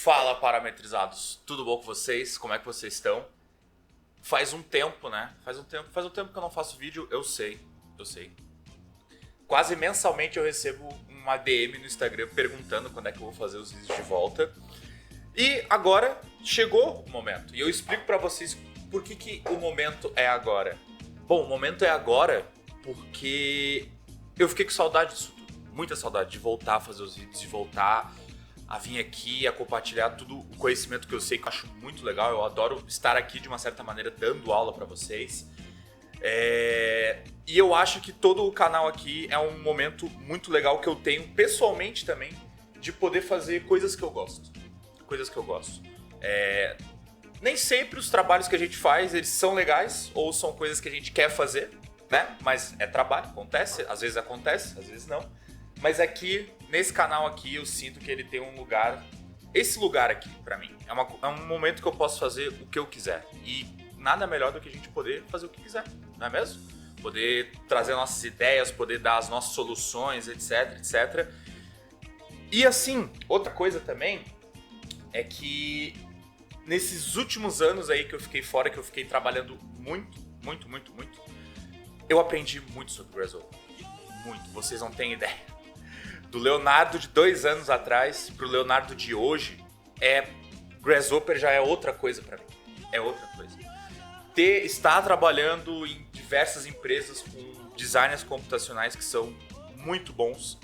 Fala, parametrizados, tudo bom com vocês? Como é que vocês estão? Faz um tempo, né? Faz um tempo que eu não faço vídeo, eu sei. Quase mensalmente eu recebo uma DM no Instagram perguntando quando é que eu vou fazer os vídeos de volta. E agora chegou o momento. E eu explico pra vocês por que o momento é agora. Bom, o momento é agora porque eu fiquei com saudade disso tudo. Muita saudade de voltar a fazer os vídeos, de voltar a vir aqui, a compartilhar todo o conhecimento que eu sei, que eu acho muito legal. Eu adoro estar aqui de uma certa maneira dando aula pra vocês. E eu acho que todo o canal aqui é um momento muito legal que eu tenho pessoalmente também, de poder fazer coisas que eu gosto. Nem sempre os trabalhos que a gente faz, eles são legais ou são coisas que a gente quer fazer, né? Mas é trabalho, acontece, às vezes não. Mas aqui, nesse canal aqui, eu sinto que ele tem um lugar, esse lugar aqui pra mim, é um momento que eu posso fazer o que eu quiser. E nada melhor do que a gente poder fazer o que quiser, não é mesmo? Poder trazer nossas ideias, poder dar as nossas soluções, etc. E assim, outra coisa também é que nesses últimos anos aí que eu fiquei fora, que eu fiquei trabalhando muito, eu aprendi muito sobre Grasshopper. Muito, vocês não têm ideia. Do Leonardo de 2 anos atrás pro Leonardo de hoje, Grasshopper já é outra coisa pra mim. É outra coisa. Estar trabalhando em diversas empresas com designers computacionais que são muito bons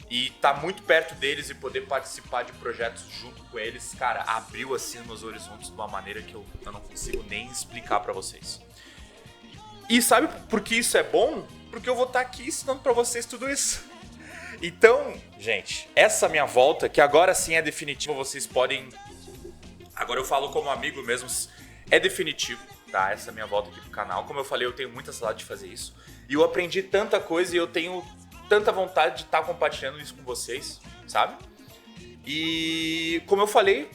e estar muito perto deles e poder participar de projetos junto com eles, cara, abriu assim meus horizontes de uma maneira que eu não consigo nem explicar pra vocês. E sabe por que isso é bom? Porque eu vou estar aqui ensinando pra vocês tudo isso. Então, gente, essa minha volta, que agora sim é definitiva, vocês podem... Agora eu falo como amigo mesmo, é definitivo, tá? Essa minha volta aqui pro canal. Como eu falei, eu tenho muita saudade de fazer isso. E eu aprendi tanta coisa e eu tenho tanta vontade de estar compartilhando isso com vocês, sabe? E como eu falei,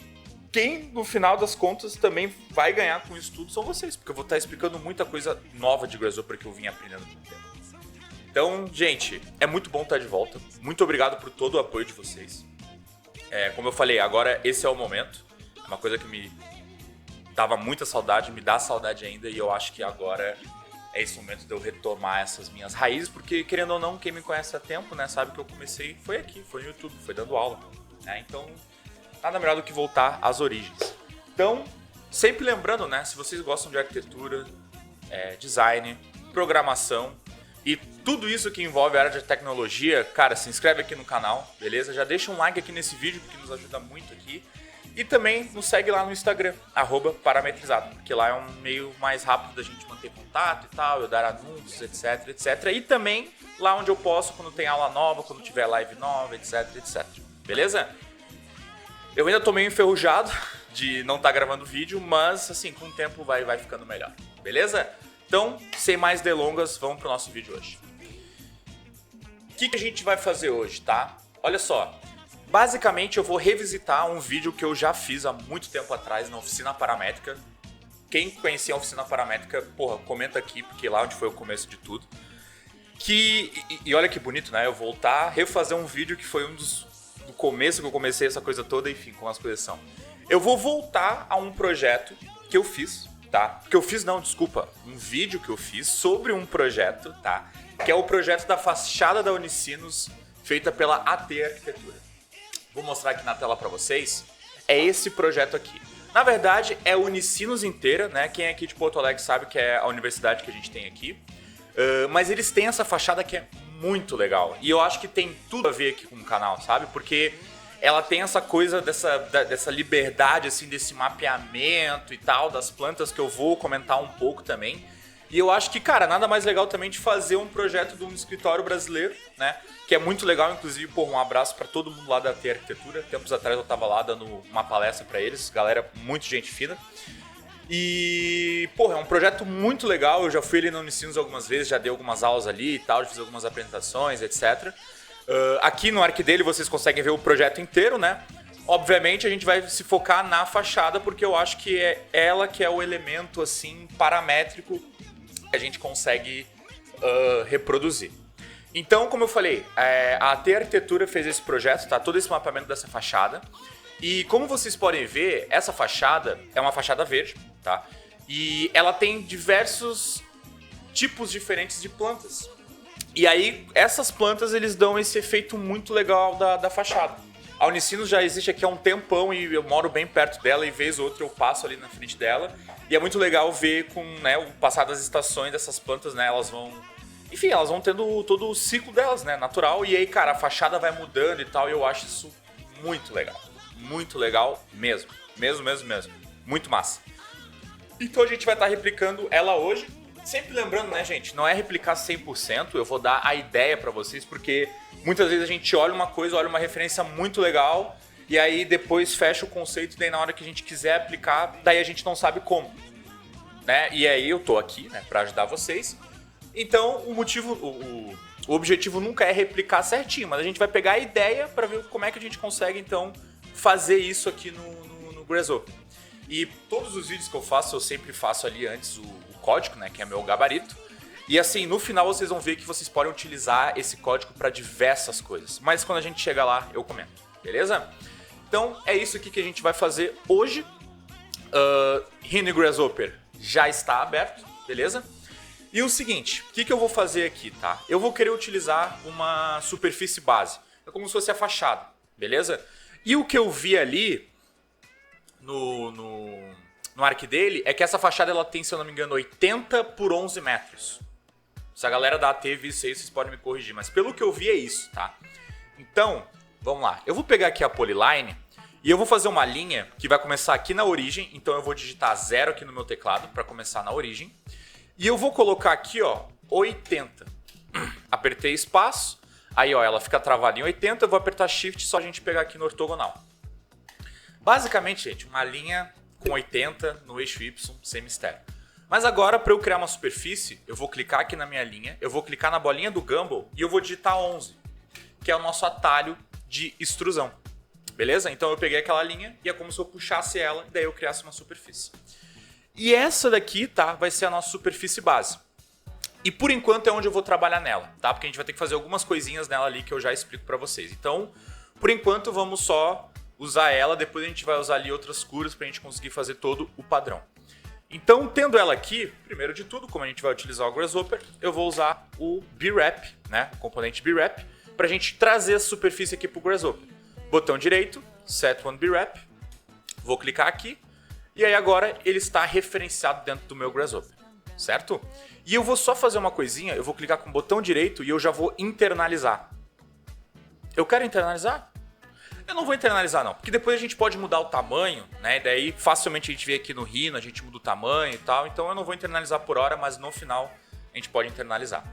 quem no final das contas também vai ganhar com isso tudo são vocês. Porque eu vou estar explicando muita coisa nova de Grasshopper que eu vim aprendendo com o tempo. Então, gente, é muito bom estar de volta. Muito obrigado por todo o apoio de vocês. Como eu falei, agora esse é o momento. É uma coisa que me dava muita saudade, me dá saudade ainda. E eu acho que agora é esse momento de eu retomar essas minhas raízes. Porque, querendo ou não, quem me conhece há tempo, né, sabe que eu comecei, foi aqui, foi no YouTube, foi dando aula. Né? Então, nada melhor do que voltar às origens. Então, sempre lembrando, né, se vocês gostam de arquitetura, design, programação... E tudo isso que envolve a área de tecnologia, cara, se inscreve aqui no canal, beleza? Já deixa um like aqui nesse vídeo, porque nos ajuda muito aqui. E também nos segue lá no Instagram, @parametrizado, porque lá é um meio mais rápido da gente manter contato e tal, eu dar anúncios, etc. E também lá onde eu posto quando tem aula nova, quando tiver live nova, etc. Beleza? Eu ainda tô meio enferrujado de não estar gravando vídeo, mas assim, com o tempo vai ficando melhor, beleza? Então, sem mais delongas, vamos pro nosso vídeo hoje. O que a gente vai fazer hoje, tá? Olha só, basicamente eu vou revisitar um vídeo que eu já fiz há muito tempo atrás na Oficina Paramétrica. Quem conhecia a Oficina Paramétrica, porra, comenta aqui, porque lá onde foi o começo de tudo. E olha que bonito, né? Eu voltar a refazer um vídeo que foi do começo que eu comecei essa coisa toda, enfim, como as coisas são. Eu vou voltar a um projeto que eu fiz, tá? Um vídeo que eu fiz sobre um projeto, tá? Que é o projeto da fachada da Unicinos, feita pela AT Arquitetura. Vou mostrar aqui na tela pra vocês. É esse projeto aqui. Na verdade, é a Unicinos inteira, né? Quem é aqui de Porto Alegre sabe que é a universidade que a gente tem aqui. Mas eles têm essa fachada que é muito legal. E eu acho que tem tudo a ver aqui com o canal, sabe? Porque... ela tem essa coisa dessa liberdade, assim, desse mapeamento e tal, das plantas que eu vou comentar um pouco também. E eu acho que, cara, nada mais legal também de fazer um projeto de um escritório brasileiro, né? Que é muito legal, inclusive, pô, um abraço pra todo mundo lá da AT Arquitetura. Tempos atrás eu tava lá dando uma palestra pra eles, galera, muito gente fina. E, pô, é um projeto muito legal, eu já fui ali no Unicinos algumas vezes, já dei algumas aulas ali e tal, já fiz algumas apresentações, etc. Aqui no Arc dele vocês conseguem ver o projeto inteiro, né? Obviamente a gente vai se focar na fachada porque eu acho que é ela que é o elemento assim paramétrico que a gente consegue reproduzir. Então, como eu falei, a AT Arquitetura fez esse projeto, tá? Todo esse mapeamento dessa fachada. E como vocês podem ver, essa fachada é uma fachada verde, tá? E ela tem diversos tipos diferentes de plantas. E aí, essas plantas, eles dão esse efeito muito legal da fachada. A Unicinos já existe aqui há um tempão e eu moro bem perto dela e vez ou outra eu passo ali na frente dela. E é muito legal ver com, né, o passar das estações dessas plantas, né, elas vão... Enfim, elas vão tendo todo o ciclo delas, né, natural. E aí, cara, a fachada vai mudando e tal, e eu acho isso muito legal. Muito legal mesmo. Mesmo. Muito massa. Então a gente vai estar replicando ela hoje. Sempre lembrando, né, gente, não é replicar 100%, eu vou dar a ideia pra vocês, porque muitas vezes a gente olha uma coisa, olha uma referência muito legal, e aí depois fecha o conceito, e daí na hora que a gente quiser aplicar, daí a gente não sabe como, né? E aí eu tô aqui, né, pra ajudar vocês. Então o objetivo nunca é replicar certinho, mas a gente vai pegar a ideia pra ver como é que a gente consegue, então, fazer isso aqui no Grasshopper. E todos os vídeos que eu faço, eu sempre faço ali antes o código, né, que é meu gabarito. E assim, no final vocês vão ver que vocês podem utilizar esse código para diversas coisas. Mas quando a gente chegar lá, eu comento, beleza? Então, é isso aqui que a gente vai fazer hoje. Rhino Grasshopper já está aberto, beleza? E o seguinte, o que eu vou fazer aqui, tá? Eu vou querer utilizar uma superfície base. É como se fosse a fachada, beleza? E o que eu vi ali no arc dele é que essa fachada ela tem, se eu não me engano, 80 por 11 metros. Se a galera da AT viu isso aí, vocês podem me corrigir. Mas pelo que eu vi é isso, tá? Então, vamos lá. Eu vou pegar aqui a polyline e eu vou fazer uma linha que vai começar aqui na origem. Então eu vou digitar 0 aqui no meu teclado para começar na origem. E eu vou colocar aqui, ó, 80. Apertei espaço. Aí, ó, ela fica travada em 80. Eu vou apertar Shift só a gente pegar aqui no ortogonal. Basicamente, gente, uma linha com 80 no eixo Y, sem mistério. Mas agora, para eu criar uma superfície, eu vou clicar aqui na minha linha, eu vou clicar na bolinha do Gumball e eu vou digitar 11, que é o nosso atalho de extrusão. Beleza? Então eu peguei aquela linha e é como se eu puxasse ela e daí eu criasse uma superfície. E essa daqui, tá, vai ser a nossa superfície base. E por enquanto é onde eu vou trabalhar nela, tá? Porque a gente vai ter que fazer algumas coisinhas nela ali que eu já explico para vocês. Então, por enquanto, vamos só usar ela, depois a gente vai usar ali outras cores para a gente conseguir fazer todo o padrão. Então, tendo ela aqui, primeiro de tudo, como a gente vai utilizar o Grasshopper, eu vou usar o B-Wrap, né, o componente B-Wrap, para a gente trazer a superfície aqui para o Grasshopper. Botão direito, Set One B-Wrap, vou clicar aqui, e aí agora ele está referenciado dentro do meu Grasshopper, certo? E eu vou só fazer uma coisinha, eu vou clicar com o botão direito e eu já vou internalizar. Eu quero internalizar? Eu não vou internalizar não, porque depois a gente pode mudar o tamanho, né? E daí facilmente a gente vê aqui no Rhino, a gente muda o tamanho e tal. Então eu não vou internalizar por hora, mas no final a gente pode internalizar.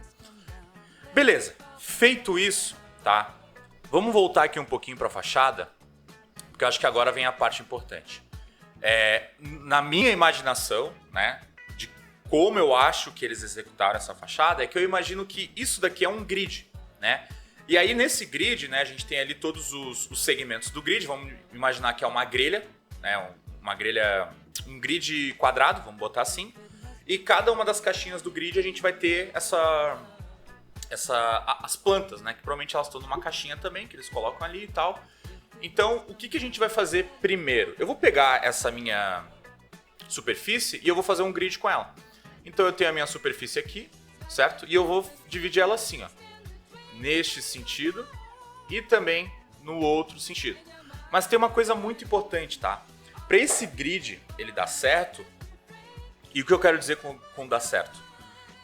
Beleza, feito isso, tá? Vamos voltar aqui um pouquinho para a fachada, porque eu acho que agora vem a parte importante. Na minha imaginação, né, de como eu acho que eles executaram essa fachada, é que eu imagino que isso daqui é um grid, né? E aí nesse grid, né, a gente tem ali todos os segmentos do grid. Vamos imaginar que é uma grelha, né, uma grelha, um grid quadrado, vamos botar assim. E cada uma das caixinhas do grid a gente vai ter as plantas, né, que provavelmente elas estão numa caixinha também, que eles colocam ali e tal. Então, o que a gente vai fazer primeiro? Eu vou pegar essa minha superfície e eu vou fazer um grid com ela. Então eu tenho a minha superfície aqui, certo? E eu vou dividir ela assim, ó. Neste sentido e também no outro sentido. Mas tem uma coisa muito importante, tá? Para esse grid ele dar certo, e o que eu quero dizer com dar certo?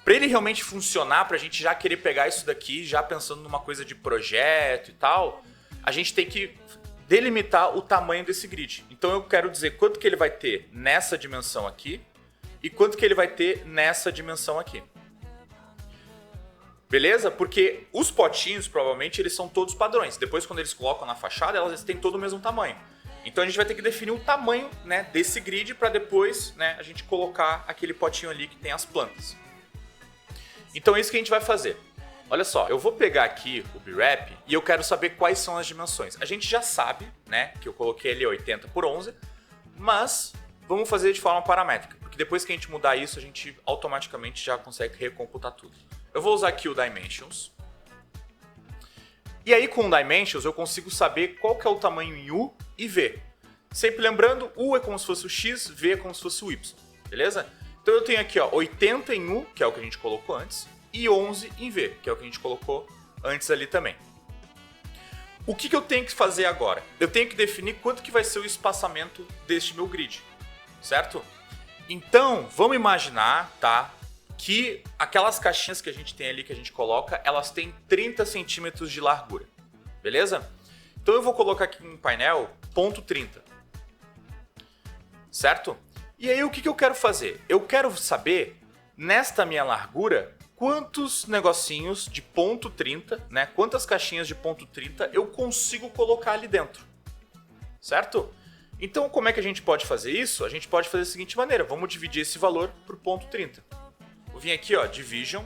Para ele realmente funcionar, para a gente já querer pegar isso daqui, já pensando numa coisa de projeto e tal, a gente tem que delimitar o tamanho desse grid. Então eu quero dizer quanto que ele vai ter nessa dimensão aqui e quanto que ele vai ter nessa dimensão aqui. Beleza? Porque os potinhos, provavelmente, eles são todos padrões. Depois, quando eles colocam na fachada, elas têm todo o mesmo tamanho. Então, a gente vai ter que definir o tamanho, né, desse grid para depois, né, a gente colocar aquele potinho ali que tem as plantas. Então, é isso que a gente vai fazer. Olha só, eu vou pegar aqui o B-Wrap e eu quero saber quais são as dimensões. A gente já sabe, né, que eu coloquei ali 80 por 11, mas vamos fazer de forma paramétrica. Porque depois que a gente mudar isso, a gente automaticamente já consegue recomputar tudo. Eu vou usar aqui o Dimensions. E aí com o Dimensions eu consigo saber qual que é o tamanho em U e V. Sempre lembrando, U é como se fosse o X, V é como se fosse o Y, beleza? Então eu tenho aqui ó, 80 em U, que é o que a gente colocou antes, e 11 em V, que é o que a gente colocou antes ali também. O que eu tenho que fazer agora? Eu tenho que definir quanto que vai ser o espaçamento deste meu grid, certo? Então, vamos imaginar, tá, que aquelas caixinhas que a gente tem ali, que a gente coloca, elas têm 30 centímetros de largura, beleza? Então eu vou colocar aqui no painel ponto 30, certo? E aí o que eu quero fazer? Eu quero saber, nesta minha largura, quantos negocinhos de ponto 30, né? Quantas caixinhas de ponto 30 eu consigo colocar ali dentro, certo? Então como é que a gente pode fazer isso? A gente pode fazer da seguinte maneira, vamos dividir esse valor por ponto 30. Vou vir aqui, ó, division,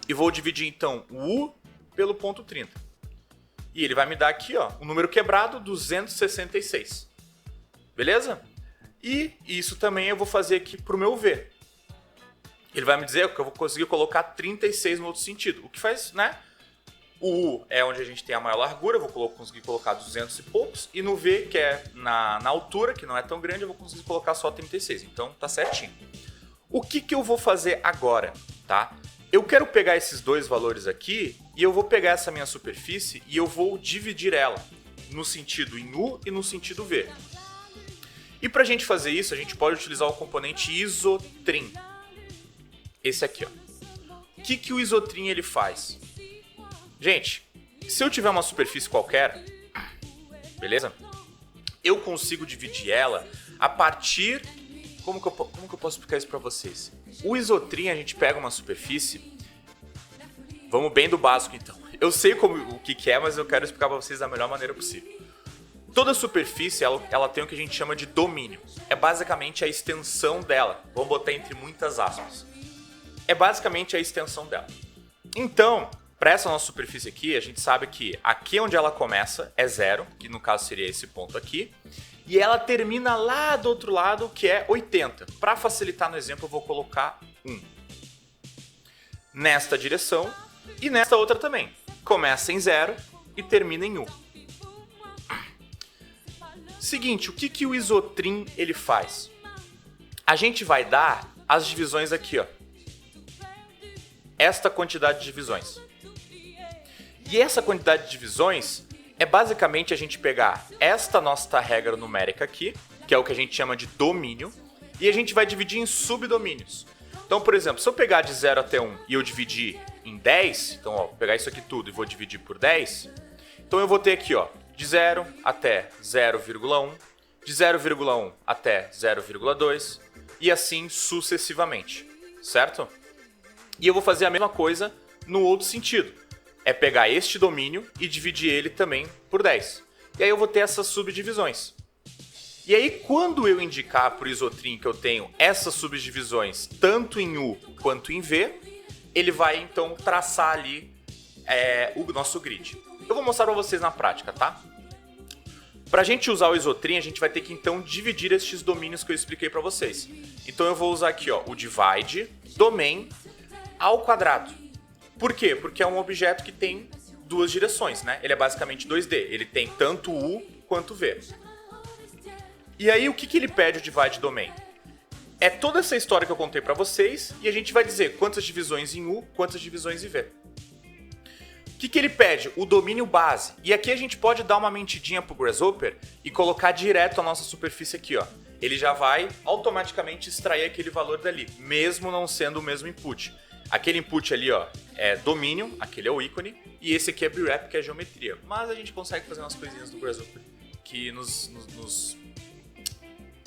e vou dividir então o U pelo ponto 30. E ele vai me dar aqui, ó, um número quebrado, 266. Beleza? E isso também eu vou fazer aqui para o meu V. Ele vai me dizer que eu vou conseguir colocar 36 no outro sentido. O que faz, né? O U é onde a gente tem a maior largura, eu vou conseguir colocar 200 e poucos. E no V, que é na altura, que não é tão grande, eu vou conseguir colocar só 36. Então tá certinho. O que eu vou fazer agora, tá? Eu quero pegar esses dois valores aqui e eu vou pegar essa minha superfície e eu vou dividir ela no sentido em U e no sentido V. E para a gente fazer isso, a gente pode utilizar o componente isotrim. Esse aqui, ó. O que o isotrim ele faz? Gente, se eu tiver uma superfície qualquer, beleza? Eu consigo dividir ela a partir... Como que eu posso explicar isso para vocês? O isotrim, a gente pega uma superfície... Vamos bem do básico, então. Eu sei o que é, mas eu quero explicar para vocês da melhor maneira possível. Toda superfície, ela tem o que a gente chama de domínio. É basicamente a extensão dela. Vamos botar entre muitas aspas. É basicamente a extensão dela. Então, para essa nossa superfície aqui, a gente sabe que aqui onde ela começa é 0, que no caso seria esse ponto aqui. E ela termina lá do outro lado, que é 80. Para facilitar no exemplo, eu vou colocar 1. Nesta direção e nesta outra também. Começa em 0 e termina em 1. Seguinte, o que o isotrim ele faz? A gente vai dar as divisões aqui, ó. Esta quantidade de divisões. E essa quantidade de divisões é basicamente a gente pegar esta nossa regra numérica aqui, que é o que a gente chama de domínio, e a gente vai dividir em subdomínios. Então, por exemplo, se eu pegar de 0 até 1 e eu dividir em 10, então, ó, vou pegar isso aqui tudo e vou dividir por 10, então eu vou ter aqui, ó, de 0 até 0,1, de 0,1 até 0,2 e assim sucessivamente, certo? E eu vou fazer a mesma coisa no outro sentido. É pegar este domínio e dividir ele também por 10. E aí eu vou ter essas subdivisões. E aí quando eu indicar para o isotrim que eu tenho essas subdivisões tanto em U quanto em V, ele vai então traçar ali o nosso grid. Eu vou mostrar para vocês na prática, tá? Para a gente usar o isotrim, a gente vai ter que então dividir estes domínios que eu expliquei para vocês. Então eu vou usar aqui, ó, o divide domain ao quadrado. Por quê? Porque é um objeto que tem duas direções, né? Ele é basicamente 2D. Ele tem tanto U quanto V. E aí o que ele pede o divide domain? É toda essa história que eu contei para vocês e a gente vai dizer quantas divisões em U, quantas divisões em V. O que ele pede? O domínio base. E aqui a gente pode dar uma mentidinha pro Grasshopper e colocar direto a nossa superfície aqui, ó. Ele já vai automaticamente extrair aquele valor dali, mesmo não sendo o mesmo input. Aquele input ali, ó, é domínio, aquele é o ícone, e esse aqui é brewrap, que é geometria. Mas a gente consegue fazer umas coisinhas do Grasshopper que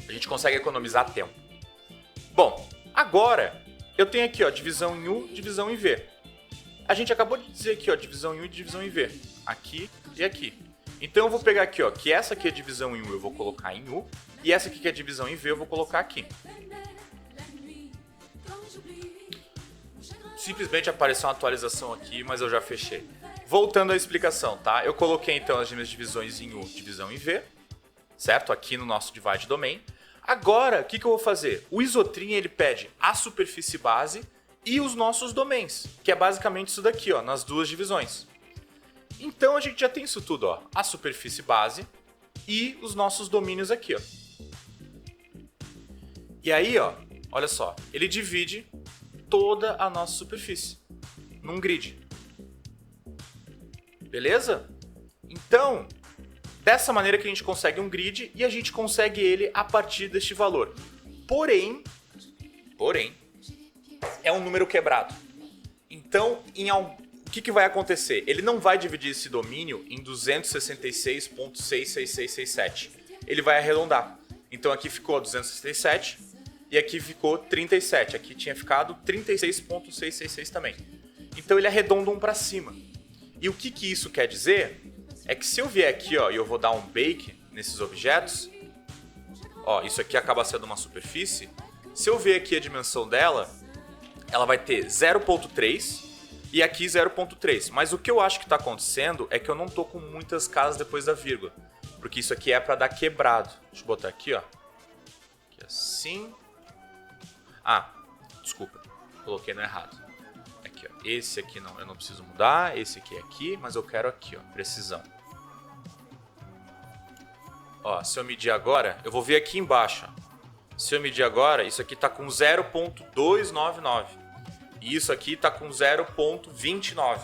a gente consegue economizar tempo. Bom, agora eu tenho aqui, ó, divisão em U, divisão em V. A gente acabou de dizer aqui, ó, divisão em U e divisão em V. Aqui e aqui. Então eu vou pegar aqui, ó, que essa aqui é divisão em U, eu vou colocar em U. E essa aqui que é divisão em V, eu vou colocar aqui. Simplesmente apareceu uma atualização aqui, mas eu já fechei. Voltando à explicação, tá? Eu coloquei então as minhas divisões em U, divisão em V. Certo? Aqui no nosso divide domain. Agora, o que eu vou fazer? O isotrim, ele pede a superfície base e os nossos domains, que é basicamente isso daqui, ó, nas duas divisões. Então a gente já tem isso tudo, ó. A superfície base e os nossos domínios aqui, ó. E aí, ó, olha só, ele divide toda a nossa superfície num grid. Beleza? Então, dessa maneira que a gente consegue um grid e a gente consegue ele a partir deste valor. Porém, é um número quebrado. Então, o que vai acontecer? Ele não vai dividir esse domínio em 266.66667. Ele vai arredondar. Então aqui ficou 267 e aqui ficou 37. Aqui tinha ficado 36.666 também. Então ele arredonda um para cima. E o que isso quer dizer? É que se eu vier aqui, ó, e eu vou dar um bake nesses objetos, ó, isso aqui acaba sendo uma superfície. Se eu ver aqui a dimensão dela, ela vai ter 0.3 e aqui 0.3. Mas o que eu acho que está acontecendo é que eu não tô com muitas casas depois da vírgula. Porque isso aqui é para dar quebrado. Deixa eu botar aqui, ó. Aqui assim. Ah, desculpa. Coloquei no errado. Aqui, ó. Esse aqui não, eu não preciso mudar. Esse aqui é aqui, mas eu quero aqui, ó. Precisão. Ó, se eu medir agora, eu vou ver aqui embaixo, ó. Se eu medir agora, isso aqui tá com 0.299. E isso aqui tá com 0.29,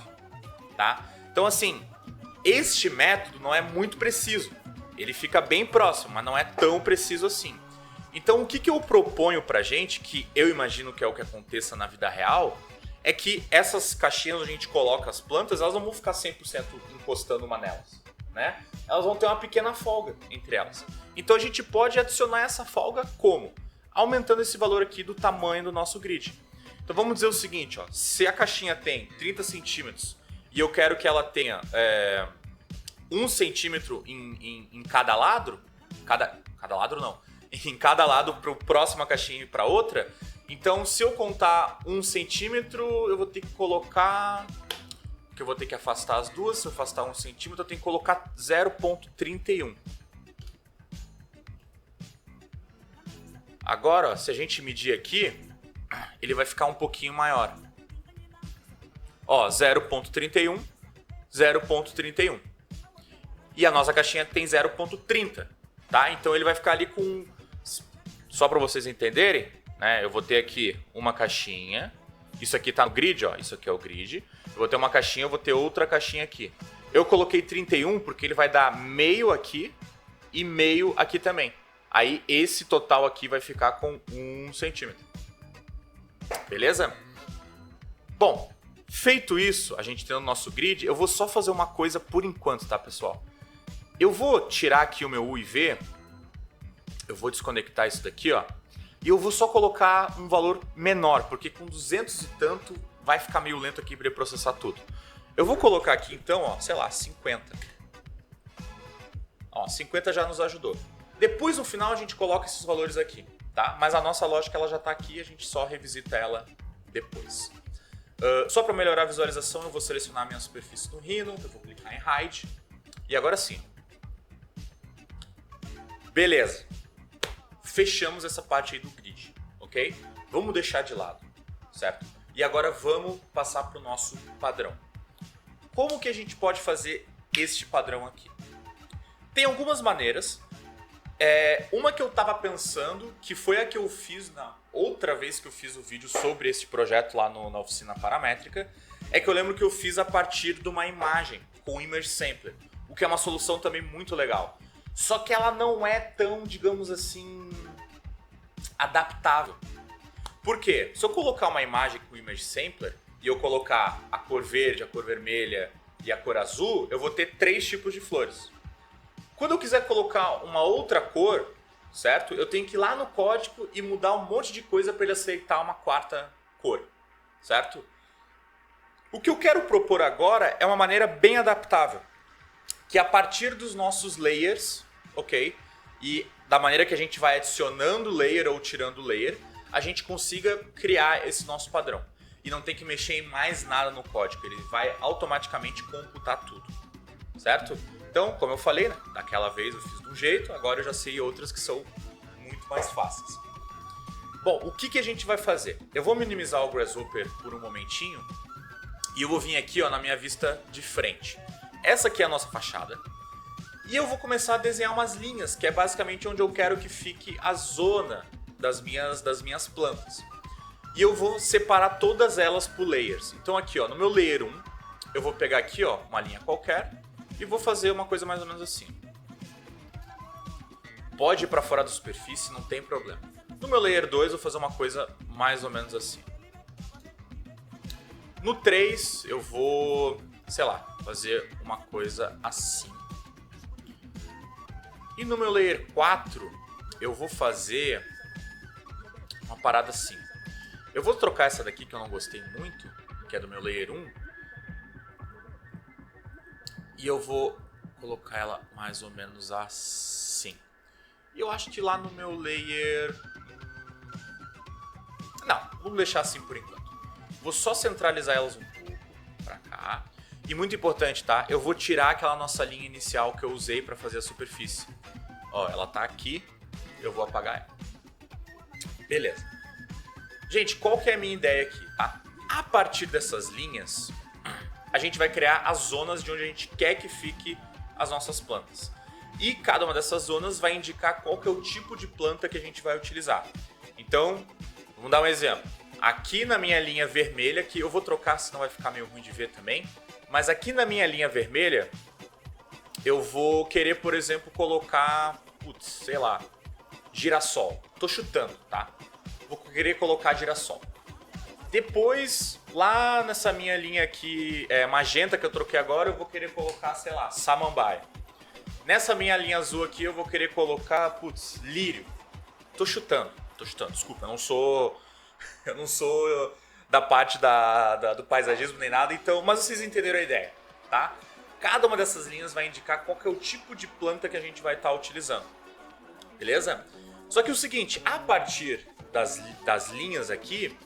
tá? Então, assim, este método não é muito preciso. Ele fica bem próximo, mas não é tão preciso assim. Então, o que eu proponho pra gente, que eu imagino que é o que aconteça na vida real, é que essas caixinhas onde a gente coloca as plantas, elas não vão ficar 100% encostando uma nelas, né? Elas vão ter uma pequena folga entre elas. Então, a gente pode adicionar essa folga como? Aumentando esse valor aqui do tamanho do nosso grid. Então, vamos dizer o seguinte, ó, se a caixinha tem 30 centímetros e eu quero que ela tenha 1 centímetro em cada lado, cada lado não, em cada lado para a próxima caixinha e para outra, então se eu contar 1 centímetro, eu vou ter que colocar, que eu vou ter que afastar as duas, se eu afastar 1 centímetro, eu tenho que colocar 0.31. Agora, ó, se a gente medir aqui, ele vai ficar um pouquinho maior. Ó, 0.31, 0.31. E a nossa caixinha tem 0.30, tá? Então ele vai ficar ali com... Só para vocês entenderem, né? Eu vou ter aqui uma caixinha. Isso aqui tá no grid, ó. Isso aqui é o grid. Eu vou ter uma caixinha, eu vou ter outra caixinha aqui. Eu coloquei 31 porque ele vai dar meio aqui e meio aqui também. Aí esse total aqui vai ficar com 1 centímetro. Beleza? Bom, feito isso, a gente tendo o nosso grid, eu vou só fazer uma coisa por enquanto, tá, pessoal? Eu vou tirar aqui o meu U e V, eu vou desconectar isso daqui, ó, e eu vou só colocar um valor menor, porque com 200 e tanto vai ficar meio lento aqui para ele processar tudo. Eu vou colocar aqui então, ó, sei lá, 50. Ó, 50 já nos ajudou. Depois no final a gente coloca esses valores aqui, tá? Mas a nossa lógica ela já está aqui, a gente só revisita ela depois. Só para melhorar a visualização, eu vou selecionar a minha superfície no Rhino, eu vou clicar em Hide. E agora sim. Beleza. Fechamos essa parte aí do grid, ok? Vamos deixar de lado, certo? E agora vamos passar para o nosso padrão. Como que a gente pode fazer este padrão aqui? Tem algumas maneiras. Uma que eu estava pensando, que foi a que eu fiz na outra vez que eu fiz o vídeo sobre esse projeto lá na oficina paramétrica, é que eu lembro que eu fiz a partir de uma imagem com o Image Sampler, o que é uma solução também muito legal. Só que ela não é tão, digamos assim, adaptável. Por quê? Se eu colocar uma imagem com o Image Sampler e eu colocar a cor verde, a cor vermelha e a cor azul, eu vou ter 3 tipos de flores. Quando eu quiser colocar uma outra cor, certo? Eu tenho que ir lá no código e mudar um monte de coisa para ele aceitar uma 4ª cor, certo? O que eu quero propor agora é uma maneira bem adaptável, que a partir dos nossos layers, ok? E da maneira que a gente vai adicionando layer ou tirando layer, a gente consiga criar esse nosso padrão. E não tem que mexer em mais nada no código, ele vai automaticamente computar tudo, certo? Então, como eu falei, né, daquela vez eu fiz de um jeito, agora eu já sei outras que são muito mais fáceis. Bom, o que a gente vai fazer? Eu vou minimizar o Grasshopper por um momentinho e eu vou vir aqui, ó, na minha vista de frente. Essa aqui é a nossa fachada E eu vou começar a desenhar umas linhas, que é basicamente onde eu quero que fique a zona das minhas plantas. E eu vou separar todas elas por layers. Então aqui, ó, no meu layer 1, eu vou pegar aqui, ó, uma linha qualquer e vou fazer uma coisa mais ou menos assim. Pode ir para fora da superfície, não tem problema. No meu layer 2, eu vou fazer uma coisa mais ou menos assim. No 3, eu vou, sei lá, fazer uma coisa assim. E no meu layer 4, eu vou fazer uma parada assim. Eu vou trocar essa daqui que eu não gostei muito, que é do meu layer 1. E eu vou colocar ela mais ou menos assim. E eu acho que lá no meu layer... Não, vamos deixar assim por enquanto. Vou só centralizar elas um pouco pra cá. E muito importante, tá? Eu vou tirar aquela nossa linha inicial que eu usei pra fazer a superfície. Ó, ela tá aqui. Eu vou apagar ela. Beleza. Gente, qual que é a minha ideia aqui, tá? A partir dessas linhas, a gente vai criar as zonas de onde a gente quer que fique as nossas plantas. E cada uma dessas zonas vai indicar qual que é o tipo de planta que a gente vai utilizar. Então, vamos dar um exemplo. Aqui na minha linha vermelha, que eu vou trocar, senão vai ficar meio ruim de ver também. Mas aqui na minha linha vermelha, eu vou querer, por exemplo, colocar, sei lá, girassol. Tô chutando, tá? Vou querer colocar girassol. Depois, lá nessa minha linha aqui, magenta que eu troquei agora, eu vou querer colocar, sei lá, samambaia. Nessa minha linha azul aqui, eu vou querer colocar, lírio. Tô chutando, desculpa, eu não sou da parte do paisagismo nem nada, então, mas vocês entenderam a ideia, tá? Cada uma dessas linhas vai indicar qual que é o tipo de planta que a gente vai estar utilizando, beleza? Só que é o seguinte, a partir das linhas aqui,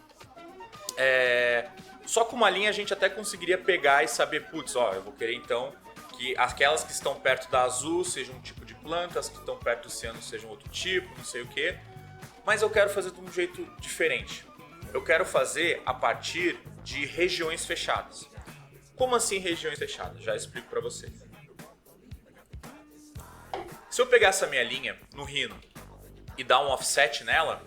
só com uma linha a gente até conseguiria pegar e saber, eu vou querer então que aquelas que estão perto da azul sejam um tipo de planta, as que estão perto do ciano sejam outro tipo, não sei o que. Mas eu quero fazer de um jeito diferente. Eu quero fazer a partir de regiões fechadas. Como assim regiões fechadas? Já explico para vocês. Se eu pegar essa minha linha no Rhino e dar um offset nela,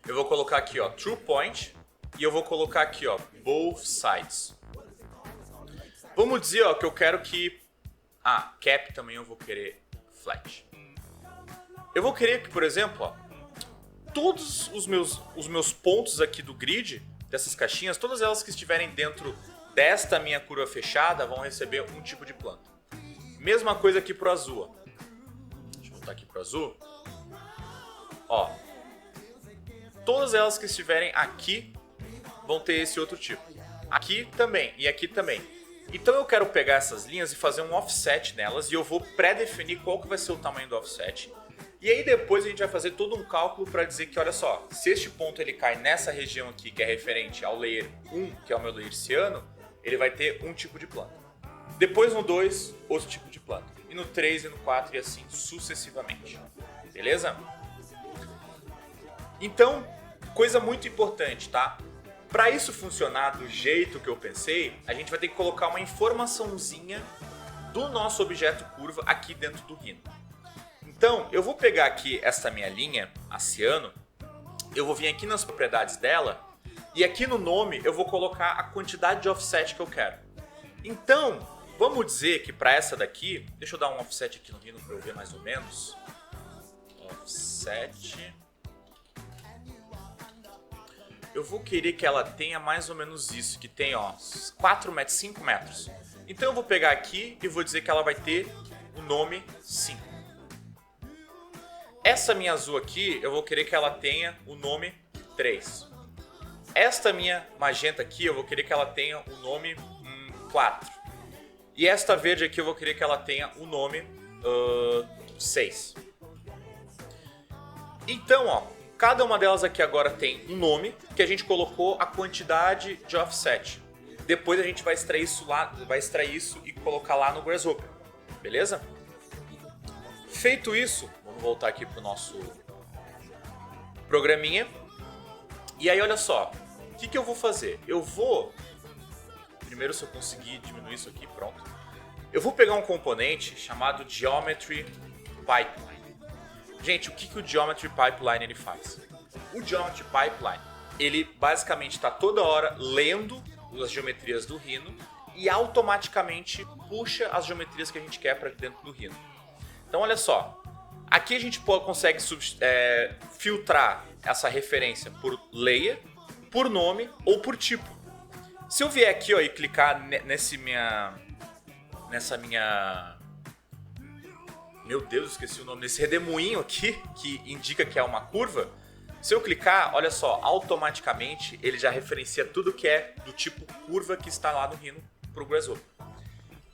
eu vou colocar aqui, ó, true point, e eu vou colocar aqui, ó, both sides. Vamos dizer, ó, que eu quero que... cap também eu vou querer flat. Eu vou querer que, por exemplo, ó, todos os meus pontos aqui do grid, dessas caixinhas, todas elas que estiverem dentro desta minha curva fechada vão receber um tipo de planta. Mesma coisa aqui pro azul, ó. Deixa eu voltar aqui pro azul. Ó. Todas elas que estiverem aqui vão ter esse outro tipo. Aqui também e aqui também. Então eu quero pegar essas linhas e fazer um offset nelas e eu vou pré-definir qual que vai ser o tamanho do offset. E aí depois a gente vai fazer todo um cálculo para dizer que, olha só, se este ponto ele cai nessa região aqui que é referente ao layer 1, que é o meu layer ciano, ele vai ter um tipo de planta. Depois no 2, outro tipo de planta. E no 3 e no 4 e assim sucessivamente. Beleza? Então, coisa muito importante, tá? Para isso funcionar do jeito que eu pensei, a gente vai ter que colocar uma informaçãozinha do nosso objeto curva aqui dentro do Rhino. Então, eu vou pegar aqui essa minha linha, a ciano, eu vou vir aqui nas propriedades dela e aqui no nome eu vou colocar a quantidade de offset que eu quero. Então, vamos dizer que para essa daqui, deixa eu dar um offset aqui no Rhino para eu ver mais ou menos. Offset... Eu vou querer que ela tenha mais ou menos isso, que tem, ó, 4 metros, 5 metros. Então eu vou pegar aqui e vou dizer que ela vai ter o nome 5. Essa minha azul aqui, eu vou querer que ela tenha o nome 3. Esta minha magenta aqui, eu vou querer que ela tenha o nome 4. E esta verde aqui, eu vou querer que ela tenha o nome 6. Então, ó, cada uma delas aqui agora tem um nome que a gente colocou a quantidade de offset. Depois a gente vai extrair isso e colocar lá no Grasshopper, beleza? Feito isso, vamos voltar aqui pro nosso programinha. E aí, olha só, o que eu vou fazer? Eu vou, primeiro se eu conseguir diminuir isso aqui, pronto. Eu vou pegar um componente chamado Geometry Pipeline. Gente, o que o Geometry Pipeline ele faz? O Geometry Pipeline, ele basicamente está toda hora lendo as geometrias do Rhino e automaticamente puxa as geometrias que a gente quer para dentro do Rhino. Então olha só, aqui a gente consegue filtrar essa referência por layer, por nome ou por tipo. Se eu vier aqui ó, e clicar nessa minha... Meu Deus, esqueci o nome desse redemoinho aqui, que indica que é uma curva. Se eu clicar, olha só, automaticamente ele já referencia tudo que é do tipo curva que está lá no Rhino para o Grasshopper.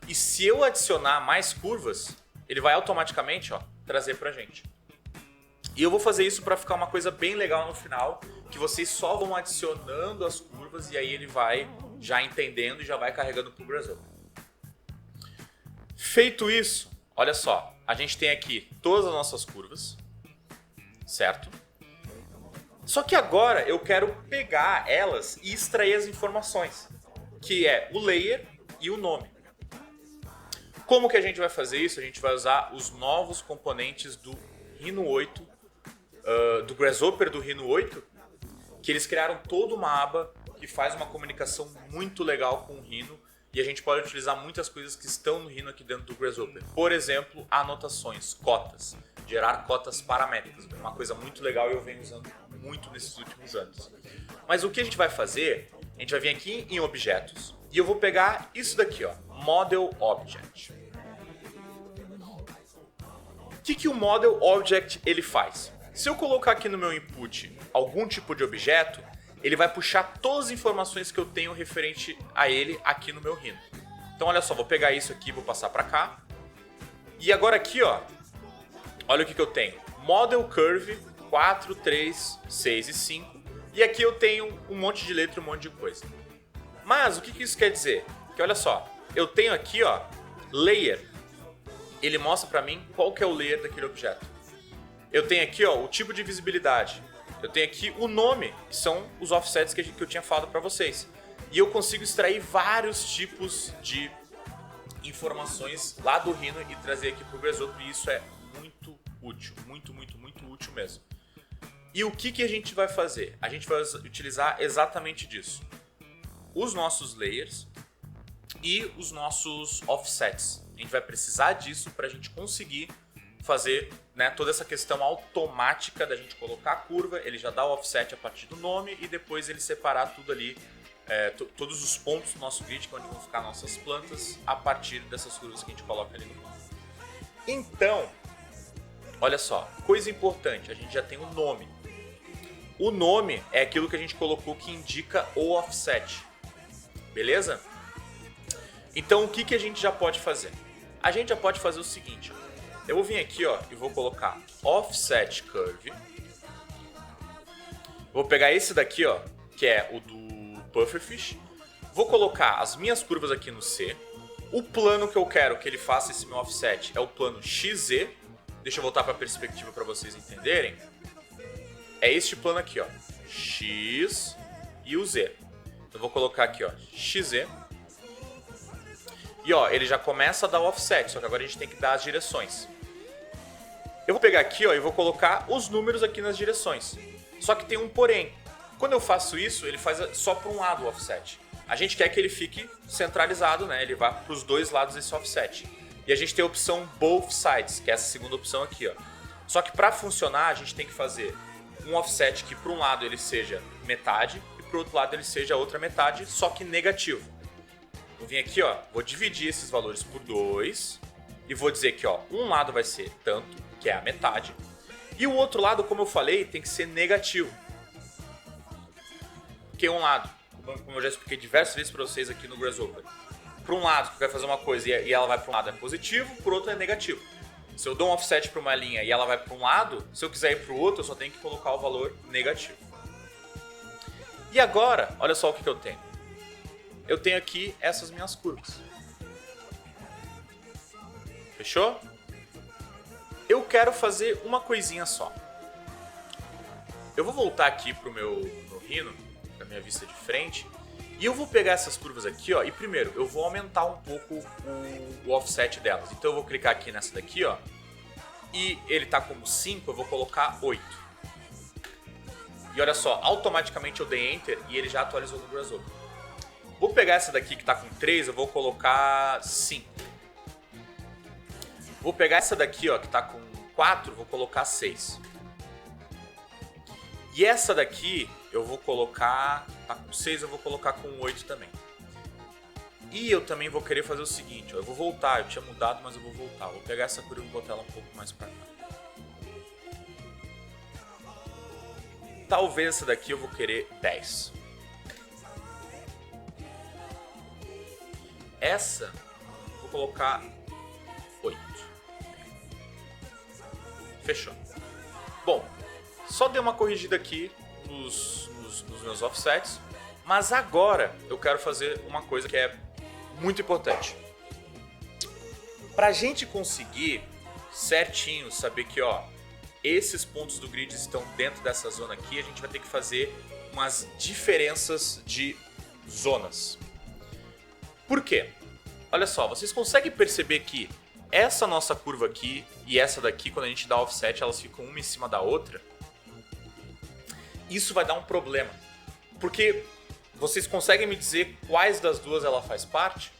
E se eu adicionar mais curvas, ele vai automaticamente ó, trazer pra gente. E eu vou fazer isso para ficar uma coisa bem legal no final, que vocês só vão adicionando as curvas e aí ele vai já entendendo e já vai carregando pro Grasshopper. Feito isso, olha só, a gente tem aqui todas as nossas curvas, certo? Só que agora eu quero pegar elas e extrair as informações, que é o layer e o nome. Como que a gente vai fazer isso? A gente vai usar os novos componentes do Rhino 8, do Grasshopper do Rhino 8, que eles criaram toda uma aba que faz uma comunicação muito legal com o Rhino e a gente pode utilizar muitas coisas que estão no Rhino aqui dentro do Grasshopper. Por exemplo, anotações, cotas, gerar cotas paramétricas, uma coisa muito legal e eu venho usando muito nesses últimos anos. Mas o que a gente vai fazer? A gente vai vir aqui em objetos e eu vou pegar isso daqui, ó, Model Object. O que o Model Object ele faz? Se eu colocar aqui no meu input algum tipo de objeto, ele vai puxar todas as informações que eu tenho referente a ele aqui no meu Rhino. Então olha só, vou pegar isso aqui, vou passar para cá. E agora aqui, ó, olha o que eu tenho. Model Curve 4, 3, 6 e 5. E aqui eu tenho um monte de letra, um monte de coisa. Mas o que isso quer dizer? Que olha só, eu tenho aqui, ó, Layer. Ele mostra para mim qual que é o layer daquele objeto. Eu tenho aqui ó, o tipo de visibilidade. Eu tenho aqui o nome, que são os offsets que eu tinha falado para vocês. E eu consigo extrair vários tipos de informações lá do Rhino e trazer aqui para o Grasshopper. E isso é muito útil, muito útil mesmo. E o que a gente vai fazer? A gente vai utilizar exatamente disso. Os nossos layers e os nossos offsets. A gente vai precisar disso para a gente conseguir fazer, né, toda essa questão automática da gente colocar a curva, ele já dá o offset a partir do nome e depois ele separar tudo ali, todos os pontos do nosso grid, que é onde vão ficar nossas plantas, a partir dessas curvas que a gente coloca ali no meio. Então, olha só, coisa importante, a gente já tem um nome. O nome é aquilo que a gente colocou que indica o offset, beleza? Então o que a gente já pode fazer? A gente já pode fazer o seguinte, ó. Eu vou vir aqui ó, e vou colocar Offset Curve. Vou pegar esse daqui, ó, que é o do Pufferfish. Vou colocar as minhas curvas aqui no C. O plano que eu quero que ele faça esse meu offset é o plano XZ. Deixa eu voltar para a perspectiva para vocês entenderem. É este plano aqui, ó, X e o Z. Então vou colocar aqui, ó, XZ. E ó, ele já começa a dar o offset, só que agora a gente tem que dar as direções. Eu vou pegar aqui ó, e vou colocar os números aqui nas direções. Só que tem um porém. Quando eu faço isso, ele faz só para um lado o offset. A gente quer que ele fique centralizado, né? Ele vá para os dois lados desse offset. E a gente tem a opção Both Sides, que é essa segunda opção aqui. Ó. Só que para funcionar, a gente tem que fazer um offset que para um lado ele seja metade e para o outro lado ele seja a outra metade, só que negativo. Vou vir aqui, ó, vou dividir esses valores por 2 e vou dizer que ó, um lado vai ser tanto, que é a metade, e o outro lado, como eu falei, tem que ser negativo. Porque um lado, como eu já expliquei diversas vezes para vocês aqui no Grasshopper, para um lado que vai fazer uma coisa e ela vai para um lado é positivo, para o outro é negativo. Se eu dou um offset para uma linha e ela vai para um lado, se eu quiser ir para o outro, eu só tenho que colocar o valor negativo. E agora, olha só o que eu tenho. Eu tenho aqui essas minhas curvas. Fechou? Eu quero fazer uma coisinha só. Eu vou voltar aqui pro meu Rhino, da minha vista de frente, E eu vou pegar essas curvas aqui, ó, e primeiro eu vou aumentar um pouco o offset delas. Então eu vou clicar aqui nessa daqui, ó, e ele tá como 5, eu vou colocar 8. E olha só, automaticamente eu dei Enter e ele já atualizou no Grasshopper. Vou pegar essa daqui que tá com 3, eu vou colocar 5. Vou pegar essa daqui, ó, que tá com 4, vou colocar 6. E essa daqui eu vou colocar, tá com 6, eu vou colocar com 8 também. E eu também vou querer fazer o seguinte, ó, eu vou voltar, eu tinha mudado, mas eu vou voltar. Vou pegar essa curva e botar ela um pouco mais pra cá. Talvez essa daqui eu vou querer 10. Essa, vou colocar 8. Fechou. Bom, só dei uma corrigida aqui nos meus offsets, mas agora eu quero fazer uma coisa que é muito importante. Pra gente conseguir certinho saber que, ó, esses pontos do grid estão dentro dessa zona aqui, a gente vai ter que fazer umas diferenças de zonas. Por quê? Olha só, vocês conseguem perceber que essa nossa curva aqui e essa daqui, quando a gente dá offset, elas ficam uma em cima da outra? Isso vai dar um problema. Porque vocês conseguem me dizer quais das duas ela faz parte?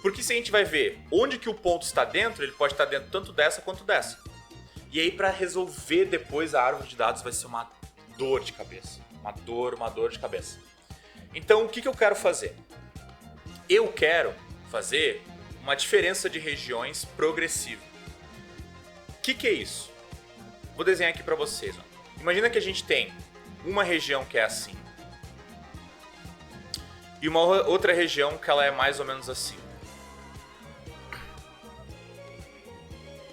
Porque se a gente vai ver onde que o ponto está dentro, ele pode estar dentro tanto dessa quanto dessa. E aí para resolver depois a árvore de dados vai ser uma dor de cabeça. Uma dor de cabeça. Então o que eu quero fazer? Eu quero fazer uma diferença de regiões progressiva. O que é isso? Vou desenhar aqui para vocês. Ó. Imagina que a gente tem uma região que é assim e uma outra região que ela é mais ou menos assim.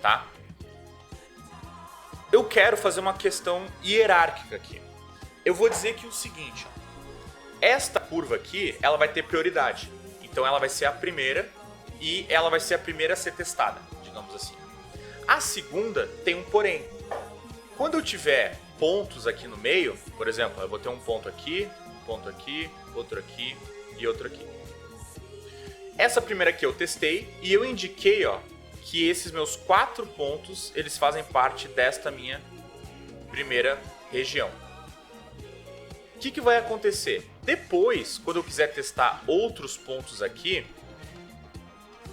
Tá? Eu quero fazer uma questão hierárquica aqui. Eu vou dizer que o seguinte, ó, esta curva aqui, ela vai ter prioridade. Então ela vai ser a primeira e ela vai ser a primeira a ser testada, digamos assim. A segunda tem um porém. Quando eu tiver pontos aqui no meio, por exemplo, eu vou ter um ponto aqui, outro aqui e outro aqui. Essa primeira aqui eu testei e eu indiquei, ó, que esses meus 4 pontos, eles fazem parte desta minha primeira região. O que vai acontecer? Depois, quando eu quiser testar outros pontos aqui,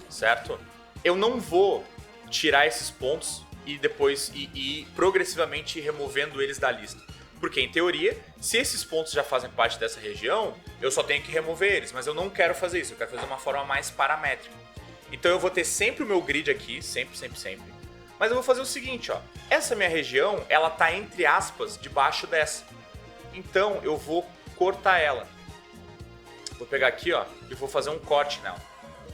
certo? Eu não vou tirar esses pontos e depois ir progressivamente removendo eles da lista. Porque, em teoria, se esses pontos já fazem parte dessa região, eu só tenho que remover eles. Mas eu não quero fazer isso, eu quero fazer de uma forma mais paramétrica. Então eu vou ter sempre o meu grid aqui, sempre. Mas eu vou fazer o seguinte, ó. Essa minha região, ela tá entre aspas debaixo dessa. Então eu vou cortar ela. Vou pegar aqui, ó, e vou fazer um corte nela.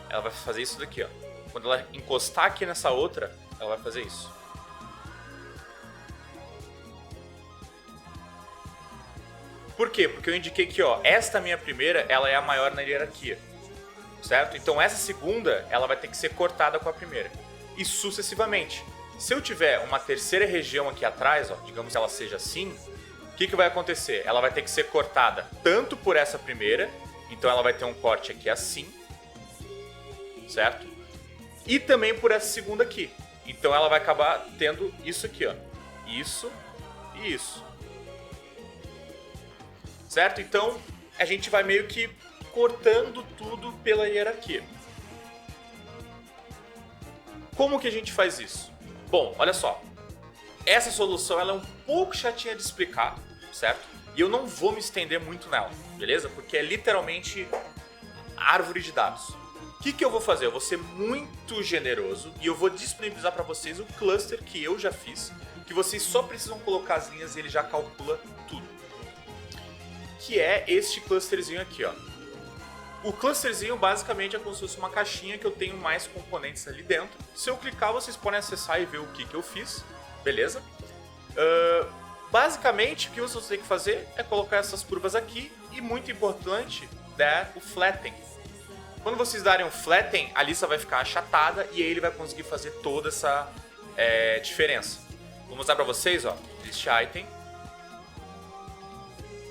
Ela vai fazer isso daqui, ó. Quando ela encostar aqui nessa outra, ela vai fazer isso. Por quê? Porque eu indiquei que, ó, esta minha primeira, ela é a maior na hierarquia. Certo? Então essa segunda, ela vai ter que ser cortada com a primeira. E sucessivamente. Se eu tiver uma terceira região aqui atrás, ó, digamos que ela seja assim, o que vai acontecer? Ela vai ter que ser cortada tanto por essa primeira, então ela vai ter um corte aqui assim, certo? E também por essa segunda aqui. Então ela vai acabar tendo isso aqui, ó. Isso e isso. Certo? Então a gente vai meio que cortando tudo pela hierarquia. Como que a gente faz isso? Bom, olha só. Essa solução ela é um pouco chatinha de explicar, certo? E eu não vou me estender muito nela, beleza? Porque é literalmente árvore de dados. O que eu vou fazer? Eu vou ser muito generoso e eu vou disponibilizar para vocês o cluster que eu já fiz, que vocês só precisam colocar as linhas e ele já calcula tudo. Que é este clusterzinho aqui, ó. O clusterzinho basicamente é como se fosse uma caixinha que eu tenho mais componentes ali dentro. Se eu clicar, vocês podem acessar e ver o que eu fiz, beleza? Basicamente, o que vocês têm que fazer é colocar essas curvas aqui e, muito importante, dar o flatten. Quando vocês darem um flatten, a lista vai ficar achatada e aí ele vai conseguir fazer toda essa diferença. Vou mostrar para vocês, ó, list item.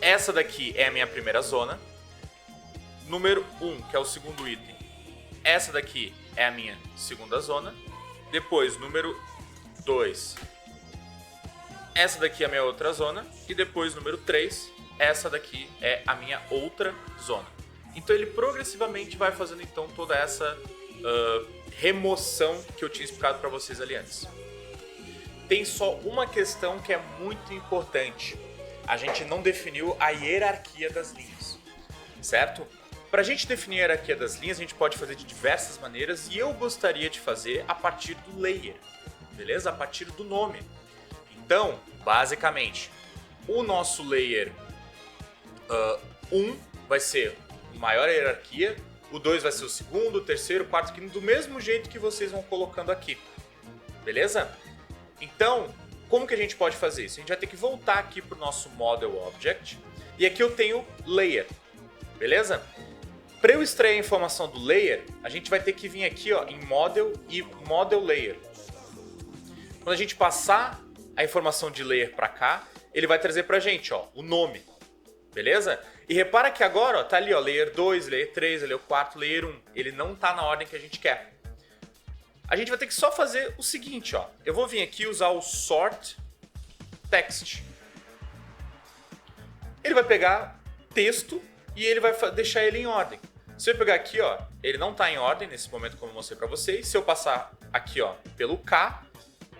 Essa daqui é a minha primeira zona. número 1, que é o segundo item, essa daqui é a minha segunda zona. Depois, número 2, essa daqui é a minha outra zona. E depois, número 3, essa daqui é a minha outra zona. Então ele progressivamente vai fazendo então toda essa remoção que eu tinha explicado para vocês ali antes. Tem só uma questão que é muito importante. A gente não definiu a hierarquia das linhas, certo? Para a gente definir a hierarquia das linhas, a gente pode fazer de diversas maneiras e eu gostaria de fazer a partir do layer, beleza? A partir do nome. Então, basicamente, o nosso layer 1 vai ser a maior hierarquia, o 2 vai ser o segundo, o terceiro, o quarto, quinto, do mesmo jeito que vocês vão colocando aqui, beleza? Então, como que a gente pode fazer isso? A gente vai ter que voltar aqui para o nosso Model Object e aqui eu tenho Layer, beleza? Para eu extrair a informação do Layer, a gente vai ter que vir aqui ó, em Model e Model Layer. Quando a gente passar a informação de Layer para cá, ele vai trazer para a gente ó, o nome, beleza? E repara que agora ó, tá ali ó, Layer 2, Layer 3, Layer 4, Layer 1. Ele não está na ordem que a gente quer. A gente vai ter que só fazer o seguinte, ó. Eu vou vir aqui usar o Sort Text. Ele vai pegar texto e ele vai deixar ele em ordem. Se eu pegar aqui, ó, ele não está em ordem nesse momento como eu mostrei para vocês. Se eu passar aqui, ó, pelo K,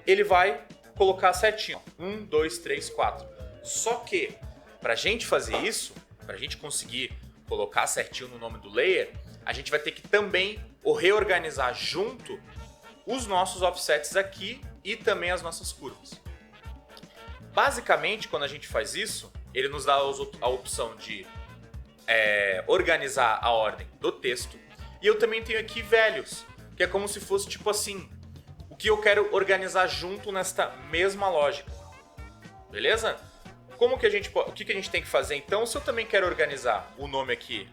ele vai colocar certinho. 1, 2, 3, 4. Só que, para a gente fazer isso, para a gente conseguir colocar certinho no nome do layer, a gente vai ter que também reorganizar junto os nossos offsets aqui e também as nossas curvas. Basicamente, quando a gente faz isso, ele nos dá a opção de organizar a ordem do texto. E eu também tenho aqui values, que é como se fosse tipo assim, o que eu quero organizar junto nesta mesma lógica. Beleza? O que a gente tem que fazer então? Se eu também quero organizar o nome aqui,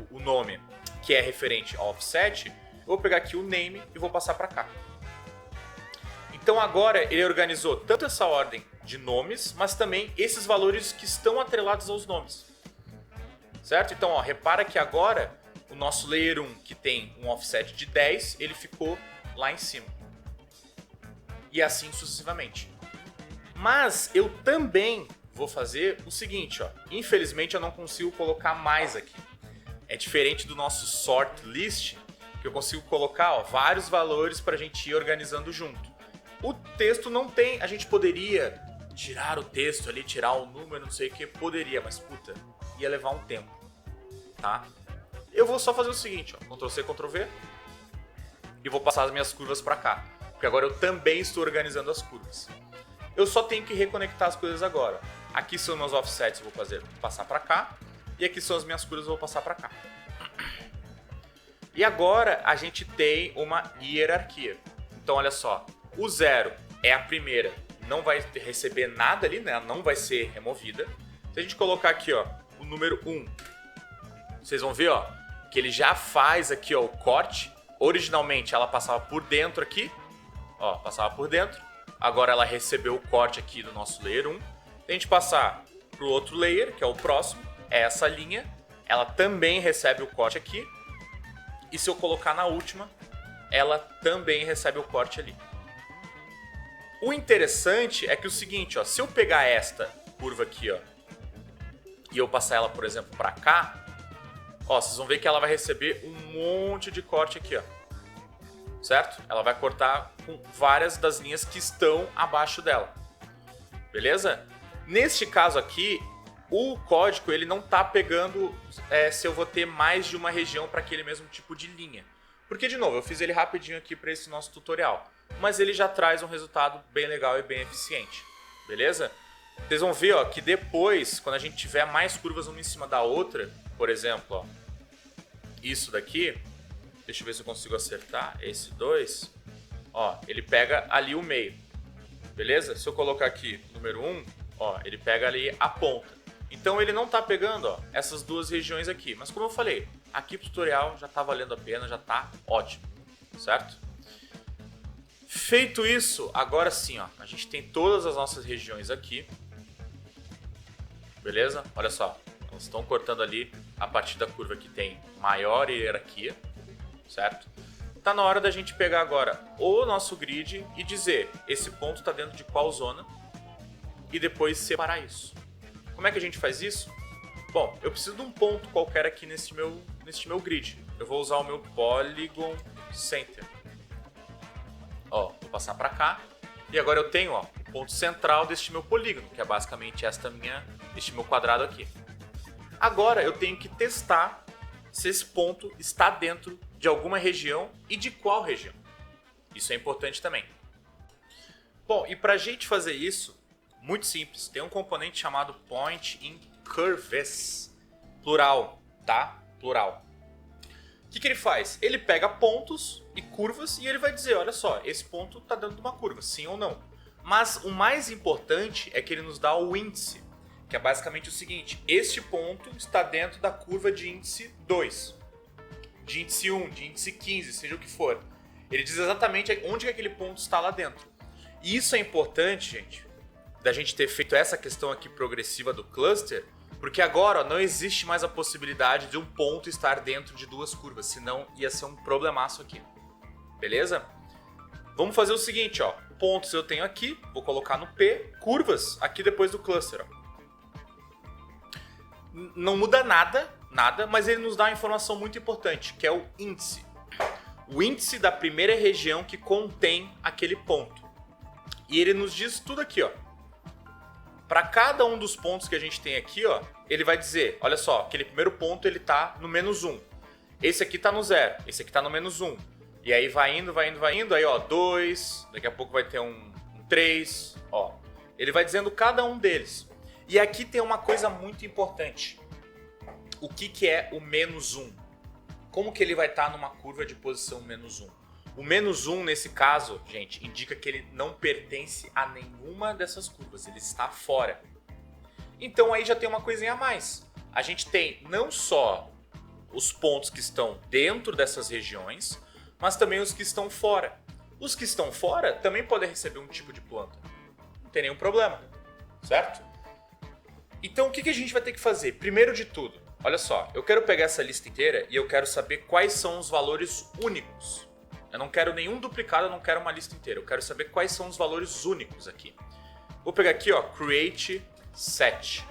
o nome que é referente ao offset, eu vou pegar aqui o name e vou passar para cá. Então agora ele organizou tanto essa ordem de nomes, mas também esses valores que estão atrelados aos nomes. Certo? Então, ó, repara que agora o nosso layer 1, que tem um offset de 10, ele ficou lá em cima. E assim sucessivamente. Mas eu também vou fazer o seguinte, ó. Infelizmente eu não consigo colocar mais aqui. É diferente do nosso sort list, que eu consigo colocar ó, vários valores para a gente ir organizando junto. O texto não tem, a gente poderia tirar o texto ali, tirar o número, não sei o que, poderia, mas puta, ia levar um tempo, tá? Eu vou só fazer o seguinte, ó, Ctrl+C, Ctrl+V, e vou passar as minhas curvas para cá, porque agora eu também estou organizando as curvas. Eu só tenho que reconectar as coisas agora. Aqui são meus offsets, eu vou passar para cá, e aqui são as minhas curvas, eu vou passar para cá. E agora a gente tem uma hierarquia. Então olha só, o 0 é a primeira, não vai receber nada ali, né? Não vai ser removida. Se a gente colocar aqui, ó, o número 1, vocês vão ver, ó, que ele já faz aqui, ó, o corte. Originalmente ela passava por dentro aqui, ó, passava por dentro. Agora ela recebeu o corte aqui do nosso layer 1. Se a gente passar para o outro layer, que é o próximo, é essa linha, ela também recebe o corte aqui. E se eu colocar na última, ela também recebe o corte ali. O interessante é que o seguinte, ó, se eu pegar esta curva aqui, ó, e eu passar ela, por exemplo, para cá, ó, vocês vão ver que ela vai receber um monte de corte aqui, ó. Certo? Ela vai cortar com várias das linhas que estão abaixo dela. Beleza? Neste caso aqui, o código ele não está pegando se eu vou ter mais de uma região para aquele mesmo tipo de linha. Porque, de novo, eu fiz ele rapidinho aqui para esse nosso tutorial. Mas ele já traz um resultado bem legal e bem eficiente. Beleza? Vocês vão ver ó, que depois, quando a gente tiver mais curvas uma em cima da outra, por exemplo, ó, isso daqui, deixa eu ver se eu consigo acertar, esse 2, ó, ele pega ali o meio. Beleza? Se eu colocar aqui o número 1, ó, ele pega ali a ponta. Então ele não está pegando ó, essas duas regiões aqui. Mas como eu falei, aqui pro tutorial já está valendo a pena, já está ótimo. Certo? Feito isso, agora sim, ó, a gente tem todas as nossas regiões aqui. Beleza? Olha só. Elas estão cortando ali a partir da curva que tem maior hierarquia, certo? Tá na hora da gente pegar agora o nosso grid e dizer esse ponto está dentro de qual zona e depois separar isso. Como é que a gente faz isso? Bom, eu preciso de um ponto qualquer aqui neste meu grid. Eu vou usar o meu Polygon Center. Ó, vou passar para cá. E agora eu tenho, ó, o ponto central deste meu polígono, que é basicamente este meu quadrado aqui. Agora eu tenho que testar se esse ponto está dentro de alguma região e de qual região. Isso é importante também. Bom, e para a gente fazer isso, muito simples, tem um componente chamado Point in Curves, plural, tá? Plural. O que ele faz? Ele pega pontos e curvas e ele vai dizer, olha só, esse ponto está dentro de uma curva, sim ou não. Mas o mais importante é que ele nos dá o índice, que é basicamente o seguinte, este ponto está dentro da curva de índice 2, de índice 1, de índice 15, seja o que for. Ele diz exatamente onde que aquele ponto está lá dentro. E isso é importante, gente, da gente ter feito essa questão aqui progressiva do cluster, porque agora ó, não existe mais a possibilidade de um ponto estar dentro de duas curvas, senão ia ser um problemaço aqui. Beleza? Vamos fazer o seguinte, ó, pontos eu tenho aqui, vou colocar no P, curvas aqui depois do cluster. Ó. Não muda nada, mas ele nos dá uma informação muito importante, que é o índice. O índice da primeira região que contém aquele ponto. E ele nos diz tudo aqui, ó. Para cada um dos pontos que a gente tem aqui, ó, ele vai dizer, olha só, aquele primeiro ponto ele tá no -1. Esse aqui tá no 0, esse aqui tá no -1. E aí vai indo, aí ó, 2, daqui a pouco vai ter um 3, ó. Ele vai dizendo cada um deles. E aqui tem uma coisa muito importante. O que é o -1? Como que ele vai estar numa curva de posição -1? O -1, nesse caso, gente, indica que ele não pertence a nenhuma dessas curvas. Ele está fora. Então aí já tem uma coisinha a mais. A gente tem não só os pontos que estão dentro dessas regiões, mas também os que estão fora. Os que estão fora também podem receber um tipo de planta. Não tem nenhum problema, certo? Então o que a gente vai ter que fazer? Primeiro de tudo, olha só, eu quero pegar essa lista inteira e eu quero saber quais são os valores únicos. Eu não quero nenhum duplicado, eu não quero uma lista inteira. Eu quero saber quais são os valores únicos aqui. Vou pegar aqui, ó, create set.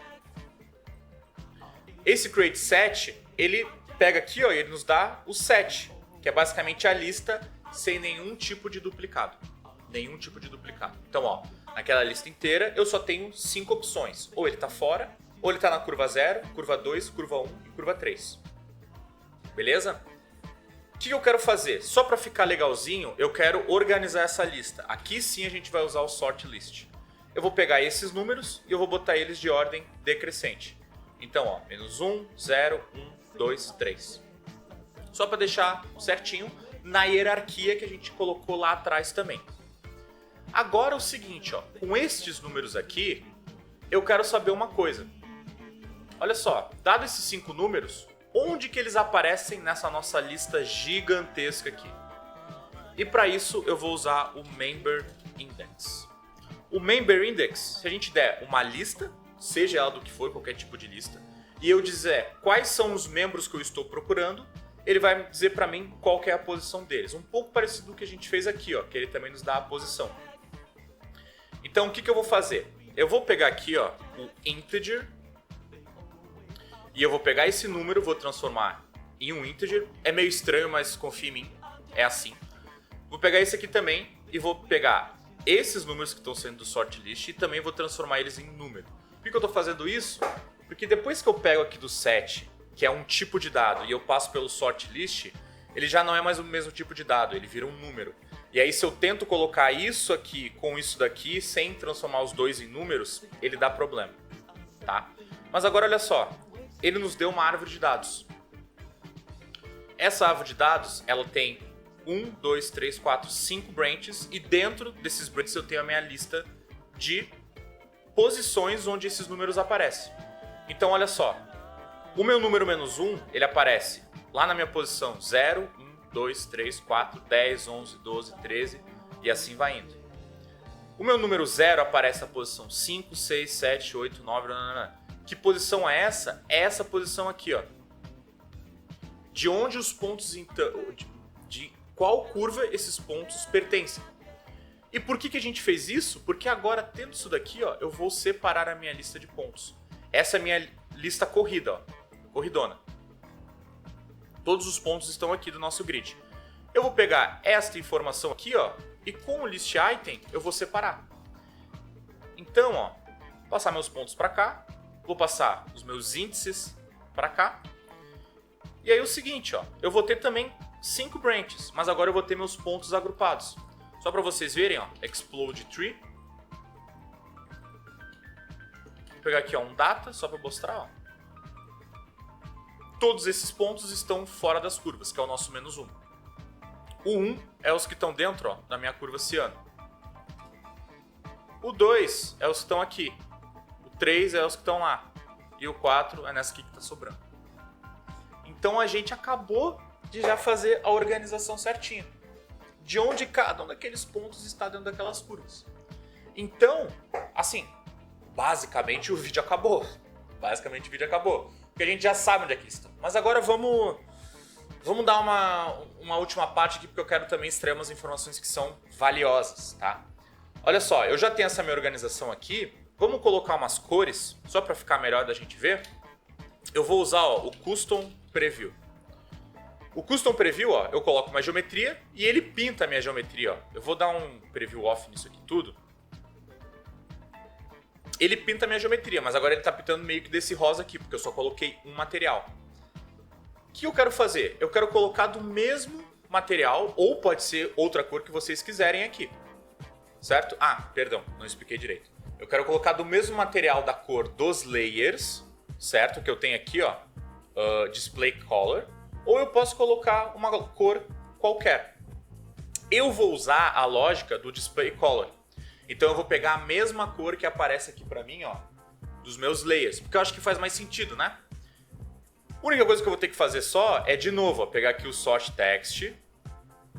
Esse create set, ele pega aqui, ó, e ele nos dá o set, que é basicamente a lista sem nenhum tipo de duplicado. Nenhum tipo de duplicado. Então, ó, naquela lista inteira eu só tenho 5 opções. Ou ele está fora, ou ele está na curva 0, curva 2, curva 1 e curva 3. Beleza? O que eu quero fazer? Só para ficar legalzinho, eu quero organizar essa lista. Aqui sim a gente vai usar o sort list. Eu vou pegar esses números e eu vou botar eles de ordem decrescente. Então, ó, -1, 0, 1, 2, 3. Só para deixar certinho na hierarquia que a gente colocou lá atrás também. Agora é o seguinte, ó, com estes números aqui, eu quero saber uma coisa. Olha só, dado esses 5 números, onde que eles aparecem nessa nossa lista gigantesca aqui? E para isso eu vou usar o Member Index. O Member Index, se a gente der uma lista, seja ela do que for, qualquer tipo de lista, e eu dizer quais são os membros que eu estou procurando, ele vai dizer para mim qual que é a posição deles. Um pouco parecido com o que a gente fez aqui, ó, que ele também nos dá a posição. Então o que eu vou fazer? Eu vou pegar aqui, ó, o integer, e eu vou pegar esse número, vou transformar em um integer. É meio estranho, mas confia em mim, é assim. Vou pegar esse aqui também e vou pegar esses números que estão sendo do sort list e também vou transformar eles em número. Por que eu estou fazendo isso? Porque depois que eu pego aqui do set, que é um tipo de dado, e eu passo pelo sort list, ele já não é mais o mesmo tipo de dado, ele vira um número. E aí se eu tento colocar isso aqui com isso daqui, sem transformar os dois em números, ele dá problema, tá? Mas agora olha só, ele nos deu uma árvore de dados. Essa árvore de dados, ela tem 1, 2, 3, 4, 5 branches, e dentro desses branches eu tenho a minha lista de posições onde esses números aparecem. Então olha só, o meu número -1, ele aparece lá na minha posição 0, 1, 2, 3, 4, 10, 11, 12, 13 e assim vai indo. O meu número 0 aparece na posição 5, 6, 7, 8, 9, 9, 9. Que posição é essa? É essa posição aqui, ó. De onde os pontos, então, de qual curva esses pontos pertencem. E por que a gente fez isso? Porque agora, tendo isso daqui, ó, eu vou separar a minha lista de pontos. Essa é a minha lista corrida, ó, corridona. Todos os pontos estão aqui do nosso grid. Eu vou pegar esta informação aqui, ó, e com o list item eu vou separar. Então, ó, vou passar meus pontos para cá, vou passar os meus índices para cá. E aí o seguinte, ó, eu vou ter também 5 branches, mas agora eu vou ter meus pontos agrupados. Só para vocês verem, ó, Explode Tree. Vou pegar aqui, ó, um data, só para mostrar, ó. Todos esses pontos estão fora das curvas, que é o nosso -1. O 1 é os que estão dentro, ó, da minha curva ciano. O 2 é os que estão aqui. O 3 é os que estão lá. E o 4 é nessa aqui que está sobrando. Então a gente acabou de já fazer a organização certinha. De onde cada um daqueles pontos está dentro daquelas curvas. Então, assim, basicamente o vídeo acabou. Porque a gente já sabe onde é que está. Mas agora vamos dar uma última parte aqui, porque eu quero também extrair umas informações que são valiosas, tá? Olha só, eu já tenho essa minha organização aqui. Vamos colocar umas cores, só para ficar melhor da gente ver. Eu vou usar, ó, o Custom Preview. O Custom Preview, ó, eu coloco uma geometria e ele pinta a minha geometria, ó. Eu vou dar um preview off nisso aqui tudo. Ele pinta a minha geometria, mas agora ele tá pintando meio que desse rosa aqui, porque eu só coloquei um material. O que eu quero fazer? Eu quero colocar do mesmo material, ou pode ser outra cor que vocês quiserem aqui. Certo? Ah, perdão, não expliquei direito. Eu quero colocar do mesmo material da cor dos layers, certo? Que eu tenho aqui, ó, Display Color. Ou eu posso colocar uma cor qualquer. Eu vou usar a lógica do Display Color. Então eu vou pegar a mesma cor que aparece aqui pra mim, ó, dos meus layers. Porque eu acho que faz mais sentido, né? A única coisa que eu vou ter que fazer só é, de novo, ó, pegar aqui o Sort Text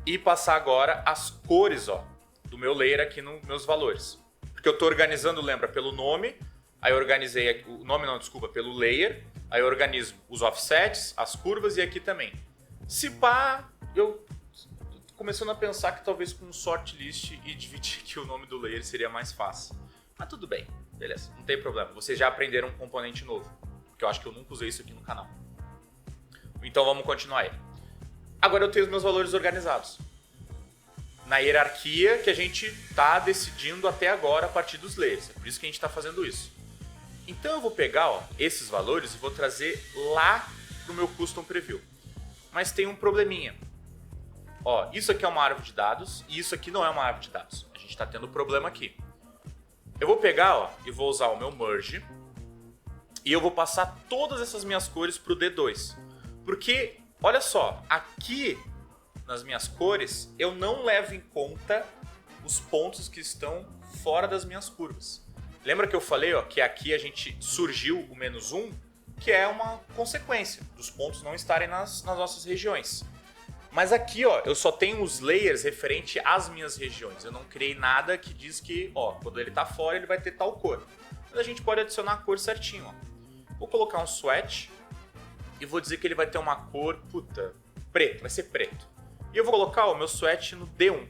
e passar agora as cores, ó, do meu layer aqui nos meus valores. Porque eu tô organizando, lembra, pelo nome. Aí eu organizei, o nome não, desculpa, pelo layer. Aí eu organizo os offsets, as curvas e aqui também. Se pá, eu tô começando a pensar que talvez com um sort list e dividir aqui o nome do layer seria mais fácil. Mas tudo bem, beleza, não tem problema. Vocês já aprenderam um componente novo, porque eu acho que eu nunca usei isso aqui no canal. Então vamos continuar aí. Agora eu tenho os meus valores organizados. Na hierarquia que a gente está decidindo até agora a partir dos layers. É por isso que a gente está fazendo isso. Então eu vou pegar, ó, esses valores e vou trazer lá para o meu Custom Preview. Mas tem um probleminha. Ó, isso aqui é uma árvore de dados e isso aqui não é uma árvore de dados. A gente está tendo um problema aqui. Eu vou pegar, ó, e vou usar o meu Merge e eu vou passar todas essas minhas cores para o D2. Porque, olha só, aqui nas minhas cores eu não levo em conta os pontos que estão fora das minhas curvas. Lembra que eu falei, ó, que aqui a gente surgiu o -1, que é uma consequência dos pontos não estarem nas nossas regiões. Mas aqui, ó, eu só tenho os layers referente às minhas regiões. Eu não criei nada que diz que, ó, quando ele tá fora ele vai ter tal cor. Mas a gente pode adicionar a cor certinho, ó. Vou colocar um swatch e vou dizer que ele vai ter uma cor, puta, preto, vai ser preto. E eu vou colocar o meu swatch no D1.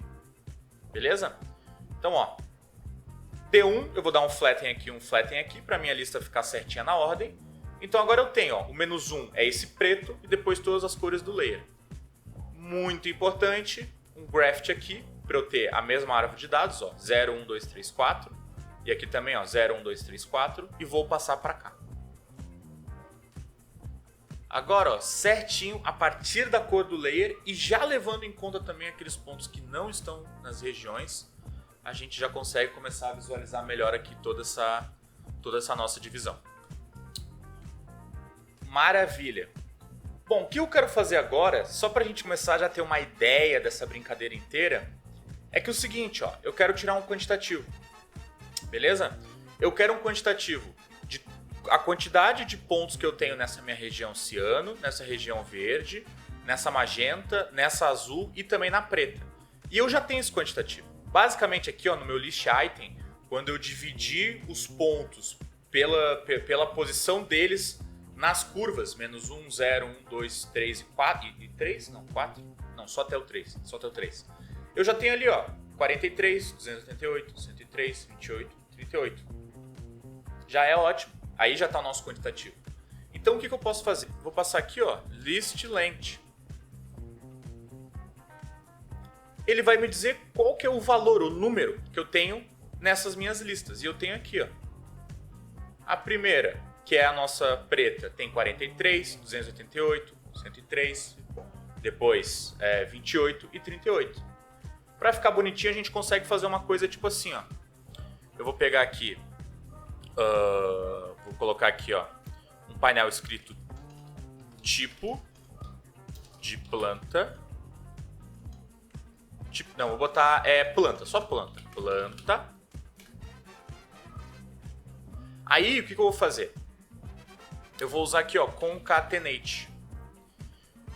Beleza? Então, ó, D1, eu vou dar um flatten aqui, para minha lista ficar certinha na ordem. Então agora eu tenho, ó, o -1 é esse preto e depois todas as cores do layer. Muito importante, um graft aqui, para eu ter a mesma árvore de dados, ó, 0, 1, 2, 3, 4. E aqui também, ó, 0, 1, 2, 3, 4. E vou passar para cá. Agora, ó, certinho a partir da cor do layer e já levando em conta também aqueles pontos que não estão nas regiões, a gente já consegue começar a visualizar melhor aqui toda essa nossa divisão. Maravilha! Bom, o que eu quero fazer agora, só para a gente começar a já ter uma ideia dessa brincadeira inteira, é que é o seguinte, ó, eu quero tirar um quantitativo, beleza? Eu quero um quantitativo de a quantidade de pontos que eu tenho nessa minha região ciano, nessa região verde, nessa magenta, nessa azul e também na preta. E eu já tenho esse quantitativo. Basicamente aqui, ó, no meu list item, quando eu dividir os pontos pela posição deles nas curvas. Menos 1, 0, 1, 2, 3 e 4. E 3? Não, 4? Não, só até o 3. Só até o 3. Eu já tenho ali, ó, 43, 288, 103, 28, 38. Já é ótimo. Aí já está o nosso quantitativo. Então o que eu posso fazer? Vou passar aqui, ó, list length. Ele vai me dizer qual que é o valor, o número que eu tenho nessas minhas listas. E eu tenho aqui, ó, a primeira, que é a nossa preta, tem 43, 288, 103, depois 28 e 38. Para ficar bonitinho, a gente consegue fazer uma coisa tipo assim, ó. Eu vou pegar aqui, vou colocar aqui, ó, um painel escrito tipo de planta. Tipo, não, vou botar planta, só planta. Planta. Aí, o que eu vou fazer? Eu vou usar aqui, ó, concatenate.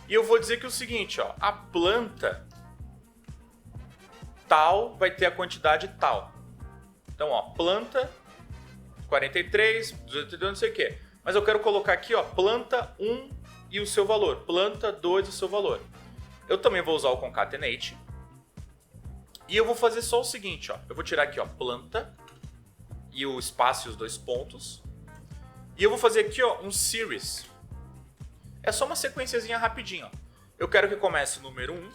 E eu vou dizer que é o seguinte, ó, a planta tal vai ter a quantidade tal. Então, ó, planta 43, 282, não sei o que. Mas eu quero colocar aqui, ó, planta 1 e o seu valor. Planta 2 e o seu valor. Eu também vou usar o concatenate. E eu vou fazer só o seguinte, ó. Eu vou tirar aqui, ó, planta e o espaço e os dois pontos. E eu vou fazer aqui, ó, um series. É só uma sequenciazinha rapidinho, ó. Eu quero que comece o número 1.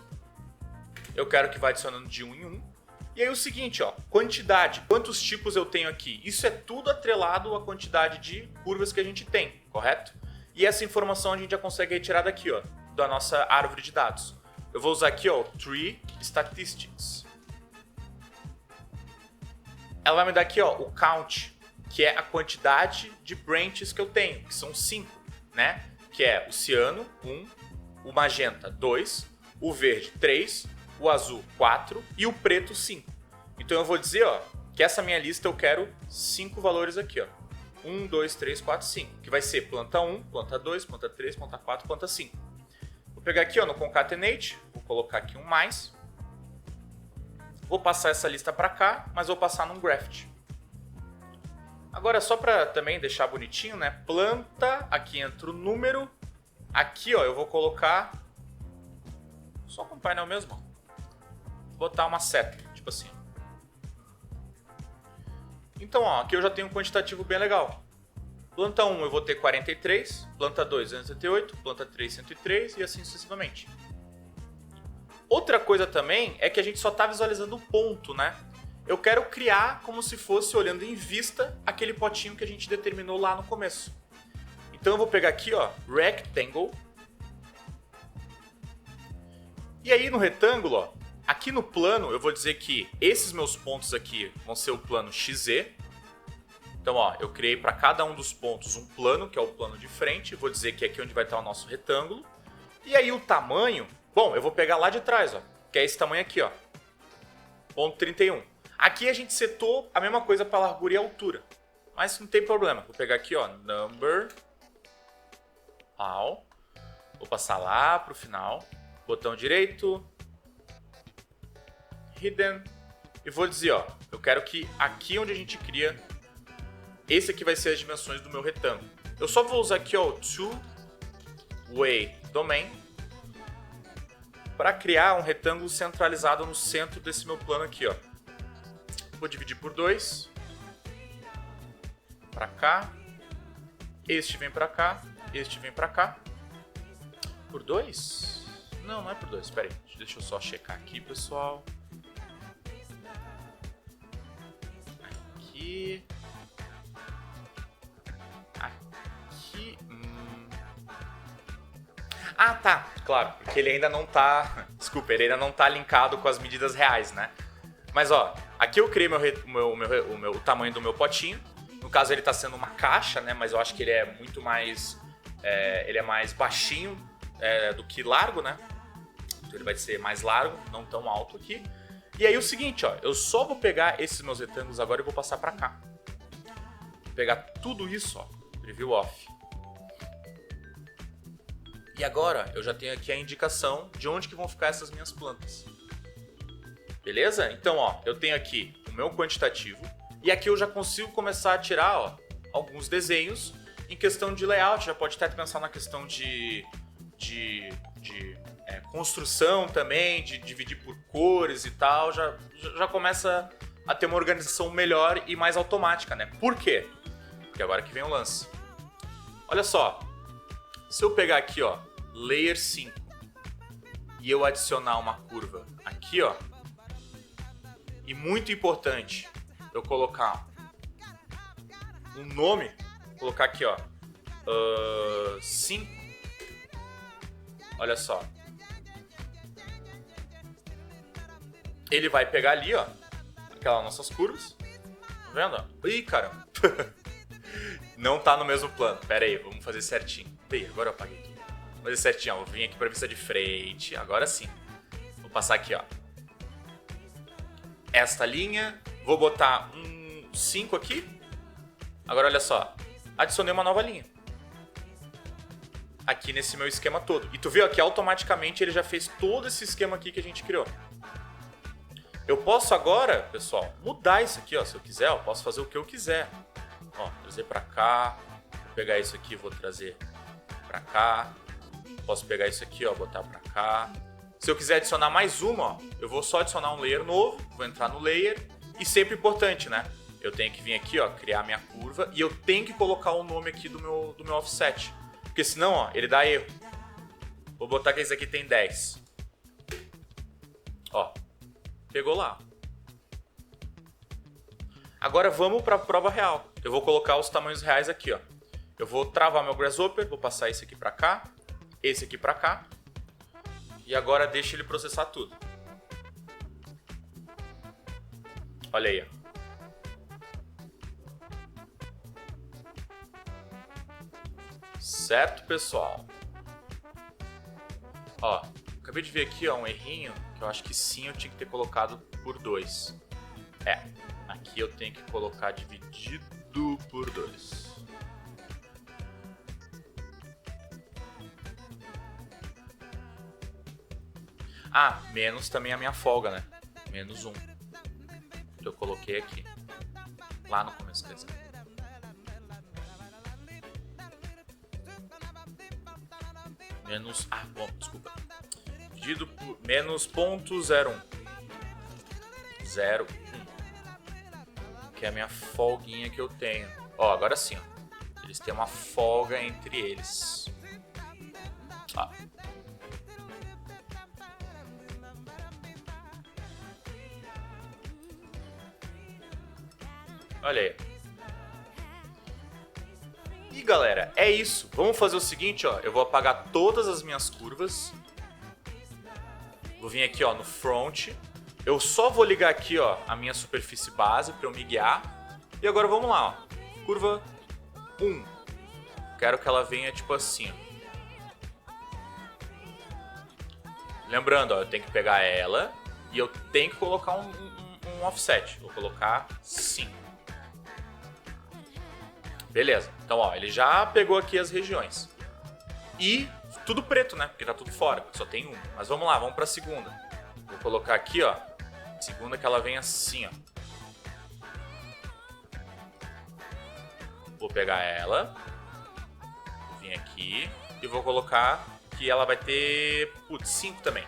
Eu quero que vá adicionando de 1 em 1. E aí o seguinte, ó, quantidade, quantos tipos eu tenho aqui? Isso é tudo atrelado à quantidade de curvas que a gente tem, correto? E essa informação a gente já consegue retirar daqui, ó, da nossa árvore de dados. Eu vou usar aqui, ó, Tree Statistics. Ela vai me dar aqui, ó, o count, que é a quantidade de branches que eu tenho, que são 5, né? Que é o ciano, 1, o magenta, 2, o verde, 3, o azul, 4 e o preto, 5. Então eu vou dizer, ó, que essa minha lista eu quero 5 valores aqui, ó. 1, 2, 3, 4, 5, que vai ser planta 1, planta 2, planta 3, planta 4, planta 5. Vou pegar aqui, ó, no concatenate, vou colocar aqui um mais. Vou passar essa lista para cá, mas vou passar num graft. Agora, só para também deixar bonitinho, né? Planta, aqui entra o número. Aqui, ó, eu vou colocar só com o painel mesmo, ó. Botar uma seta, tipo assim. Então, ó, aqui eu já tenho um quantitativo bem legal. Planta 1 eu vou ter 43, planta 2 208, planta 3 103 e assim sucessivamente. Outra coisa também é que a gente só está visualizando o ponto, né? Eu quero criar como se fosse olhando em vista aquele potinho que a gente determinou lá no começo. Então eu vou pegar aqui, ó, rectangle. E aí no retângulo, ó, aqui no plano eu vou dizer que esses meus pontos aqui vão ser o plano XZ. Então, ó, eu criei para cada um dos pontos um plano, que é o plano de frente. Vou dizer que é aqui onde vai estar o nosso retângulo. E aí o tamanho, bom, eu vou pegar lá de trás, ó, que é esse tamanho aqui, ó, ponto 31. Aqui a gente setou a mesma coisa para largura e altura, mas não tem problema. Vou pegar aqui, ó, number, all, vou passar lá pro final, botão direito, hidden, e vou dizer, ó, eu quero que aqui onde a gente cria, esse aqui vai ser as dimensões do meu retângulo. Eu só vou usar aqui, ó, o two-way domain, para criar um retângulo centralizado no centro desse meu plano aqui, ó. Vou dividir por 2, para cá, este vem para cá, este vem para cá, por 2? Não, não é por 2, espera aí, deixa eu só checar aqui, pessoal. Aqui, aqui, Ah, tá, claro, porque ele ainda não tá, desculpa, ele ainda não tá linkado com as medidas reais, né? Mas ó, aqui eu criei o tamanho do meu potinho. No caso ele está sendo uma caixa, né? Mas eu acho que ele é muito mais, ele é mais baixinho do que largo, né? Então ele vai ser mais largo, não tão alto aqui. E aí o seguinte, ó, eu só vou pegar esses meus retângulos agora e vou passar para cá. Vou pegar tudo isso, ó, preview off. E agora eu já tenho aqui a indicação de onde que vão ficar essas minhas plantas. Beleza? Então, ó, eu tenho aqui o meu quantitativo e aqui eu já consigo começar a tirar, ó, alguns desenhos. Em questão de layout, já pode até pensar na questão de construção também, de dividir por cores e tal, já começa a ter uma organização melhor e mais automática, né? Por quê? Porque agora que vem o lance. Olha só, se eu pegar aqui, ó, Layer 5 e eu adicionar uma curva aqui, ó, e muito importante, eu colocar um nome, colocar aqui, ó, 5, olha só, ele vai pegar ali, ó, aquelas nossas curvas, tá vendo? Ó? Ih, caramba, não tá no mesmo plano, pera aí, vamos fazer certinho. Ih, agora eu apaguei aqui, vou fazer certinho, ó, vou vir aqui pra vista de frente, agora sim, vou passar aqui, ó, esta linha, vou botar um 5 aqui, agora olha só, adicionei uma nova linha aqui nesse meu esquema todo. E tu viu aqui, automaticamente ele já fez todo esse esquema aqui que a gente criou. Eu posso agora, pessoal, mudar isso aqui, ó, se eu quiser, eu posso fazer o que eu quiser. Ó, trazer pra cá, vou pegar isso aqui, vou trazer pra cá. Posso pegar isso aqui, ó, botar pra cá. Se eu quiser adicionar mais uma, ó, eu vou só adicionar um layer novo, vou entrar no layer. E sempre importante, né? Eu tenho que vir aqui, ó, criar minha curva e eu tenho que colocar o nome aqui do meu offset. Porque senão, ó, ele dá erro. Vou botar que esse aqui tem 10. Ó, pegou lá. Agora vamos para a prova real. Eu vou colocar os tamanhos reais aqui, ó. Eu vou travar meu Grasshopper, vou passar esse aqui para cá, esse aqui para cá. E agora deixa ele processar tudo. Olha aí, ó. Certo, pessoal? Ó, acabei de ver aqui, ó, um errinho, que eu acho que sim, eu tinha que ter colocado por 2. É, aqui eu tenho que colocar dividido por 2. Ah, menos também a minha folga, né? Menos 1. Que eu coloquei aqui. Lá no começo, quer dizer. Menos... Ah, bom, desculpa. Dividido por menos 0.01. 0,1. Que é a minha folguinha que eu tenho. Ó, agora sim, ó. Eles têm uma folga entre eles. Ó. Olha aí. E galera, é isso. Vamos fazer o seguinte, ó. Eu vou apagar todas as minhas curvas. Vou vir aqui, ó, no front. Eu só vou ligar aqui, ó, a minha superfície base para eu me guiar. E agora vamos lá, ó. Curva 1. Quero que ela venha tipo assim, ó. Lembrando, ó, eu tenho que pegar ela e eu tenho que colocar um offset. Vou colocar 5. Beleza. Então, ó, ele já pegou aqui as regiões. E tudo preto, né? Porque tá tudo fora, só tem um. Mas vamos lá, vamos pra segunda. Vou colocar aqui, ó. Segunda que ela vem assim, ó. Vou pegar ela. Vou vir aqui. E vou colocar que ela vai ter... Putz, 5 também.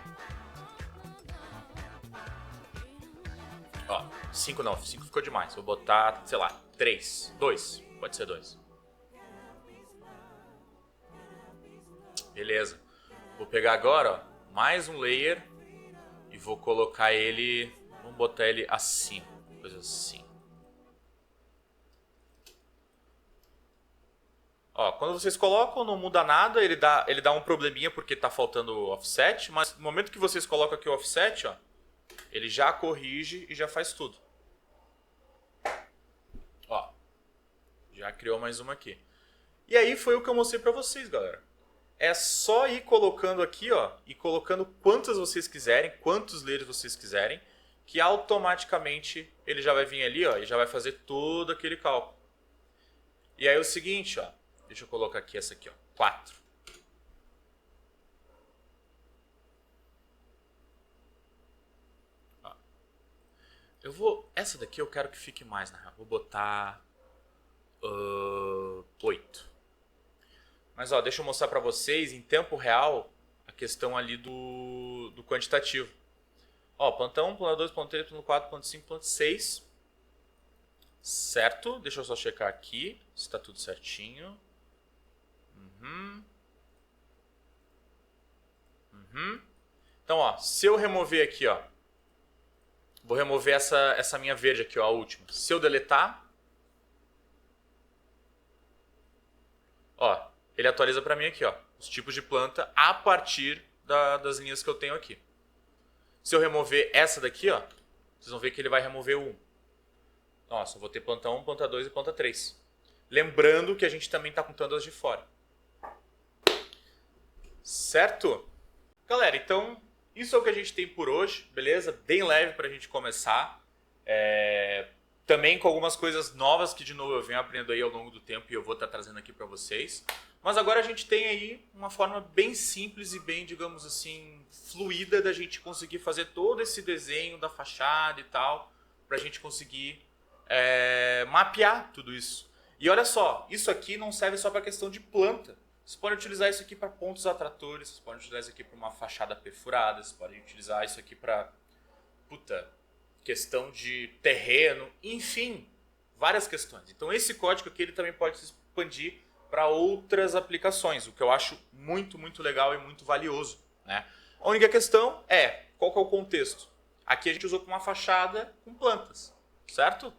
Ó, 5 não. 5 ficou demais. Vou botar, sei lá, 3. 2. Pode ser 2. Beleza. Vou pegar agora, ó, mais um layer e vou colocar ele... Vamos botar ele assim. Coisa assim. Ó, quando vocês colocam, não muda nada. Ele dá um probleminha porque tá faltando offset. Mas no momento que vocês colocam aqui o offset, ó, ele já corrige e já faz tudo. Ó. Já criou mais uma aqui. E aí foi o que eu mostrei pra vocês, galera. É só ir colocando aqui, ó, e colocando quantas vocês quiserem, quantos layers vocês quiserem, que automaticamente ele já vai vir ali, ó, e já vai fazer todo aquele cálculo. E aí é o seguinte, ó, deixa eu colocar aqui essa aqui, ó, 4. Ó. Essa daqui eu quero que fique mais, na real. Vou botar... 8. Mas ó, deixa eu mostrar para vocês em tempo real a questão ali do quantitativo. Ó, planta 1, planta 2, planta 3, planta 4, planta 5, planta 6. Certo? Deixa eu só checar aqui se está tudo certinho. Então, ó, se eu remover aqui, ó, vou remover essa minha verde aqui, ó, a última. Se eu deletar, ó, ele atualiza para mim aqui, ó, os tipos de planta a partir das linhas que eu tenho aqui. Se eu remover essa daqui, ó, vocês vão ver que ele vai remover o 1. Nossa, eu vou ter planta 1, planta 2 e planta 3. Lembrando que a gente também está contando as de fora. Certo? Galera, então isso é o que a gente tem por hoje, beleza? Bem leve para a gente começar. Também com algumas coisas novas que de novo eu venho aprendendo aí ao longo do tempo e eu vou estar trazendo aqui para vocês. Mas agora a gente tem aí uma forma bem simples e bem, digamos assim, fluida da gente conseguir fazer todo esse desenho da fachada e tal, para a gente conseguir mapear tudo isso. E olha só, isso aqui não serve só para questão de planta. Vocês podem utilizar isso aqui para pontos atratores, vocês podem utilizar isso aqui para uma fachada perfurada, vocês podem utilizar isso aqui para, questão de terreno, enfim, várias questões. Então esse código aqui ele também pode se expandir para outras aplicações, o que eu acho muito, muito legal e muito valioso, né? A única questão é, qual que é o contexto? Aqui a gente usou uma fachada com plantas, certo?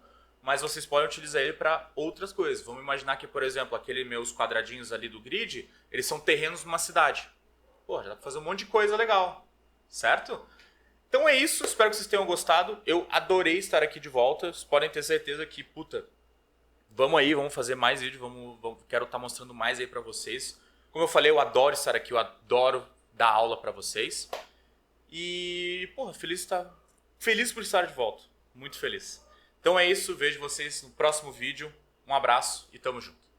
Mas vocês podem utilizar ele para outras coisas. Vamos imaginar que, por exemplo, aqueles meus quadradinhos ali do grid, eles são terrenos numa cidade. Pô, já dá para fazer um monte de coisa legal, certo? Então é isso, espero que vocês tenham gostado. Eu adorei estar aqui de volta. Vocês podem ter certeza que, vamos aí, vamos fazer mais vídeo, quero estar mostrando mais aí para vocês. Como eu falei, eu adoro estar aqui, eu adoro dar aula para vocês. E, feliz por estar de volta, muito feliz. Então é isso, vejo vocês no próximo vídeo. Um abraço e tamo junto.